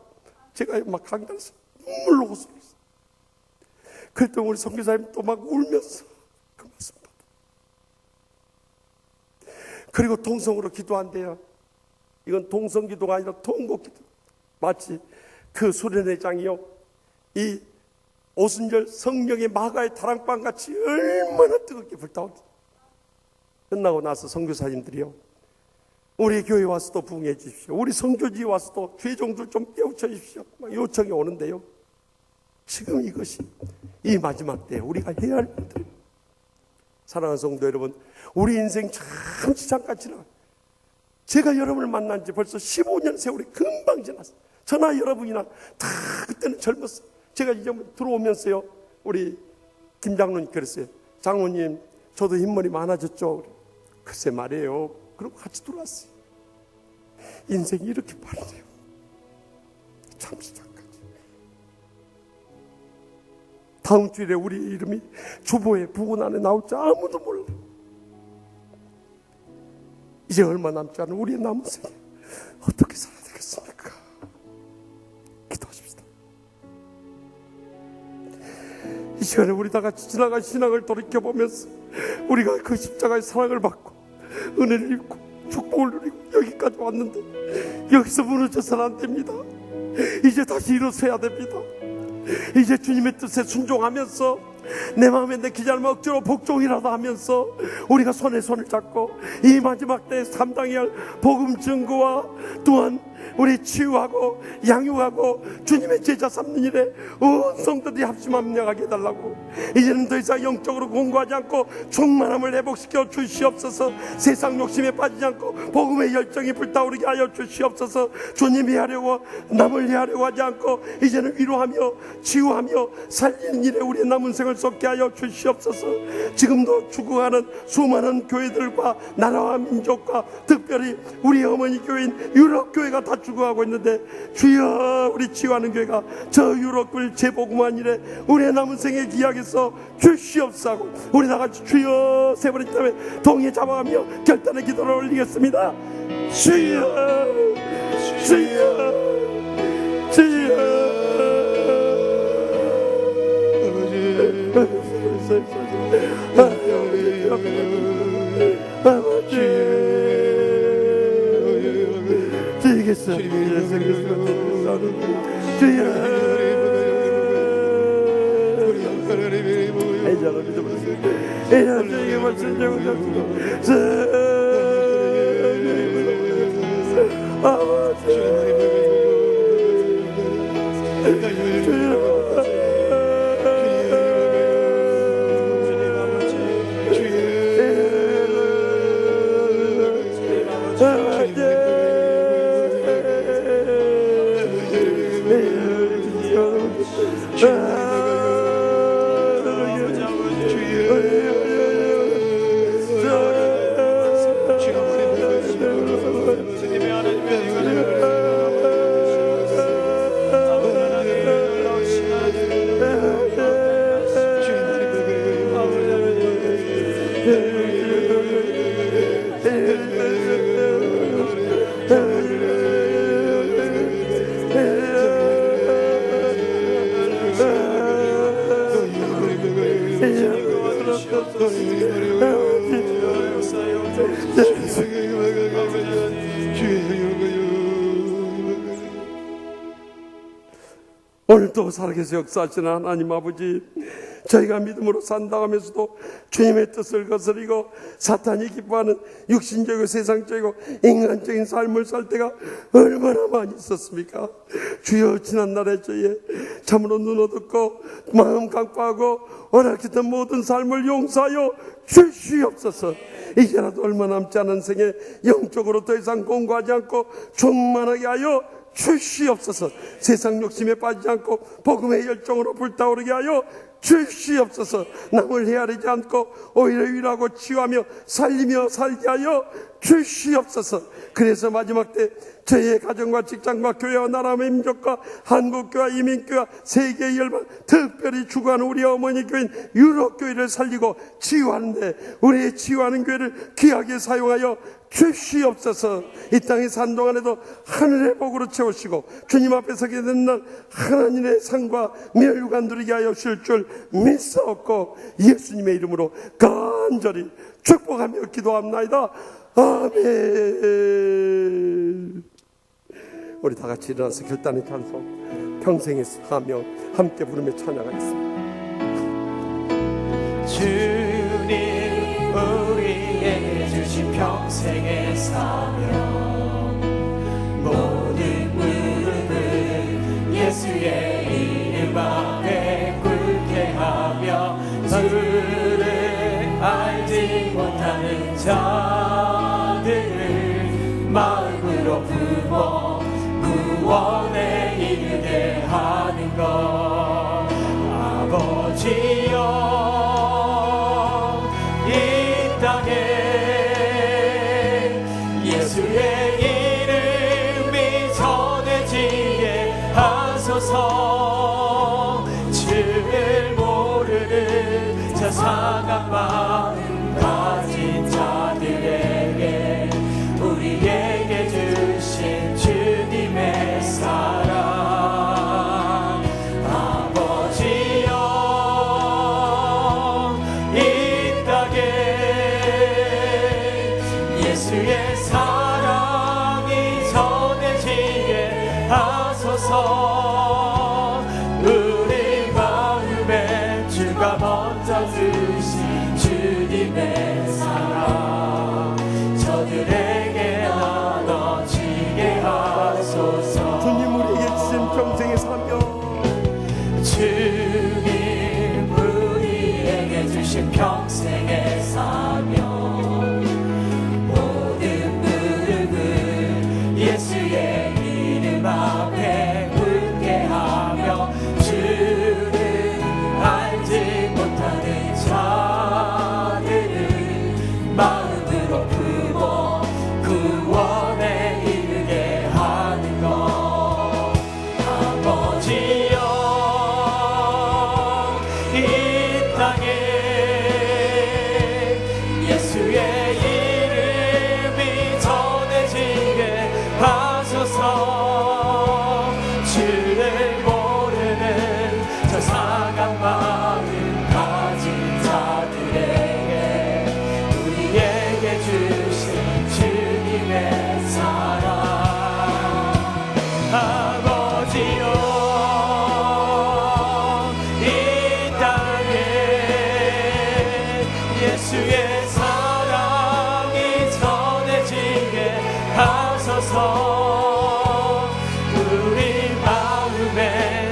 제가 막 강단에서 눈물로 호소했어요. 그랬더니 우리 선교사님 또 막 울면서 그 말씀 받아. 그리고 통성으로 기도한대요. 이건 통성기도가 아니라 통곡기도. 마치 그 수련회장이요, 이 오순절 성령의 마가의 다랑방같이 얼마나 뜨겁게 불타오르죠. 끝나고 나서 선교사님들이요, 우리 교회 와서도 부흥해 주십시오, 우리 선교지에 와서도 죄종들 좀 깨우쳐 주십시오, 막 요청이 오는데요, 지금 이것이 이 마지막 때 우리가 해야 할 일들. 사랑하는 성도 여러분, 우리 인생 참 지장같이 나. 제가 여러분을 만난 지 벌써 15년 세월이 금방 지났어요. 저나 여러분이나 다 그때는 젊었어요. 제가 이제 들어오면서요, 우리 김 장로님 그랬어요. 장로님, 저도 흰머리 많아졌죠? 글쎄 말이에요. 그럼 같이 들어왔어요. 인생이 이렇게 빠르네요. 참 시작까지. 다음 주일에 우리 이름이 주보에 부분 안에 나올지 아무도 몰라요. 이제 얼마 남지 않은 우리의 남은 생에 어떻게 살아야 되겠습니까? 기도하십시다. 이 시간에 우리 다 같이 지나간 신앙을 돌이켜보면서 우리가 그 십자가의 사랑을 받고 은혜를 입고 축복을 누리고 여기까지 왔는데 여기서 무너져서는 안 됩니다. 이제 다시 일어서야 됩니다. 이제 주님의 뜻에 순종하면서 내 마음에 내키지 않으면 억지로 복종이라도 하면서 우리가 손에 손을 잡고 이 마지막 때에 감당해야 할 복음 증거와 또한 우리 치유하고 양육하고 주님의 제자 삼는 일에 온 성도들이 합심합력하게 해달라고. 이제는 더 이상 영적으로 공부하지 않고 충만함을 회복시켜 주시옵소서. 세상 욕심에 빠지지 않고 복음의 열정이 불타오르게 하여 주시옵소서. 주님이 하려고 남을 위하려고 하지 않고 이제는 위로하며 치유하며 살리는 일에 우리의 남은 생을 쏟게 하여 주시옵소서. 지금도 죽어가는 수많은 교회들과 나라와 민족과 특별히 우리 어머니 교회인 유럽교회가 다 죽어가고 있는데 주여, 우리 치유하는 교회가 저 유럽교회 재복음한 일에 우리의 남은 생에 기약해서 주시옵소서. 우리 다같이 주여 세 번의 때문에 동에 잡아가며 결단의 기도를 올리겠습니다. 주여, 주여, 주여. 주이겠어, 오늘도 살아계셔 역사하시는 하나님 아버지, 저희가 믿음으로 산다하면서도 주님의 뜻을 거스리고 사탄이 기뻐하는 육신적이고 세상적이고 인간적인 삶을 살 때가 얼마나 많이 있었습니까? 주여, 지난날에 저희의 참으로 눈 어둡고 마음 강파하고 오락했던 모든 삶을 용서하여 주시옵소서. 이제라도 얼마 남지 않은 생에 영적으로 더 이상 공부하지 않고 충만하게 하여 주시옵소서. 세상 욕심에 빠지지 않고 복음의 열정으로 불타오르게 하여 주시옵소서. 남을 헤아리지 않고 오히려 위로하고 치유하며 살리며 살게 하여 주시옵소서. 그래서 마지막 때 저희의 가정과 직장과 교회와 나라와 민족과 한국교회와 이민교회와 세계의 열방, 특별히 죽어가는 우리 어머니 교회인 유럽교회를 살리고 치유하는데 우리의 치유하는 교회를 귀하게 사용하여 주시옵소서. 이 땅에 산 동안에도 하늘의 복으로 채우시고 주님 앞에 서게 되는 날 하나님의 상과 멸류관 누리게 하여 주실 줄 믿사옵고 예수님의 이름으로 간절히 축복하며 기도합나이다. 아멘. 우리 다 같이 일어나서 결단의 찬송 평생의 사명 함께 부르며 찬양하겠습니다. 주님 우리에게 주신 평생의 사명 모든 무릎을 예수의 이름 앞에 꿇게 하며 주를 알지 못하는 자들을 마음으로 품어 구원에 이르게 하는 것 아버지여 이 땅에 예수의 이름이 전해지게 하소서 주를 모르는 저 상한 마음 가진 자들에게 우리에게 주신 주님의 사랑 아버지여 이 땅에 예수의 사랑이 전해지게 하소서 우리 마음에 주가 먼저 주신 주님의 사랑 저들에게 나눠지게 하소서 주님 우리에게 주신 평생의 사명 주님 우리에게 주신 평생의 사명 모든 무릎을 예수의 이름 앞에 꿇게 하며 주를 알지 못하는 자들을 마음으로 품어 구원에 이르게 하는 것 아버지여 이 땅에 예수의 이름이 전해지게 하소서 주를 모르는 저 상한 마음 가진 자들에게 우리에게 주신 주님의 사랑 아버지여 이 땅에 예수의 사랑이 전해지게 하소서 우리 마음에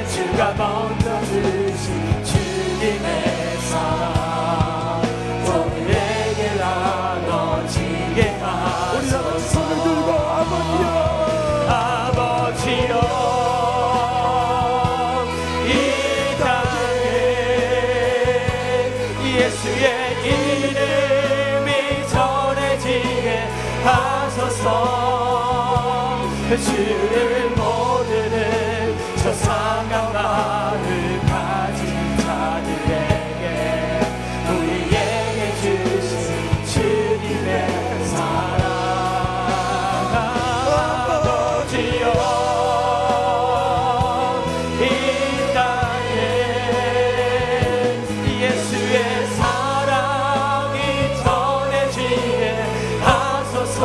주가 먼저 주신 주님의 사랑 저들에게 나눠지게 우리 다 같이 하소서 손을 들고 아버지여 아버지여 이 땅에 예수의 이름이 전해지게 하소서 주를 모르는 저 상한 마음 가진 자들에게 우리에게 주신 주님의 사랑 아버지여 이 땅에 예수의 사랑이 전해지게 하소서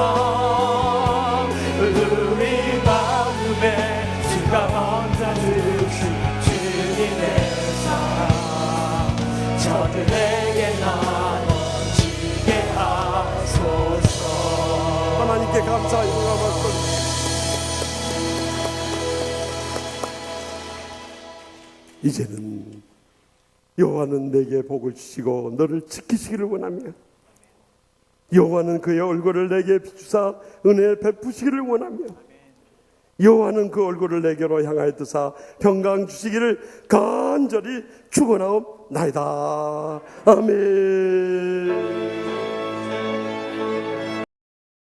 우리 마음에 주가 먼저 주신 주님의 사랑 저들에게 나눠지게 하소서 하나님께 감사의 영광을 이제는 여호와는 내게 복을 주시고 너를 지키시기를 원하며 여호와는 그의 얼굴을 내게 비추사 은혜 베푸시기를 원하며 여호와는 그 얼굴을 내게로 향하여 드사 평강 주시기를 간절히 축원하옵나이다. 아멘.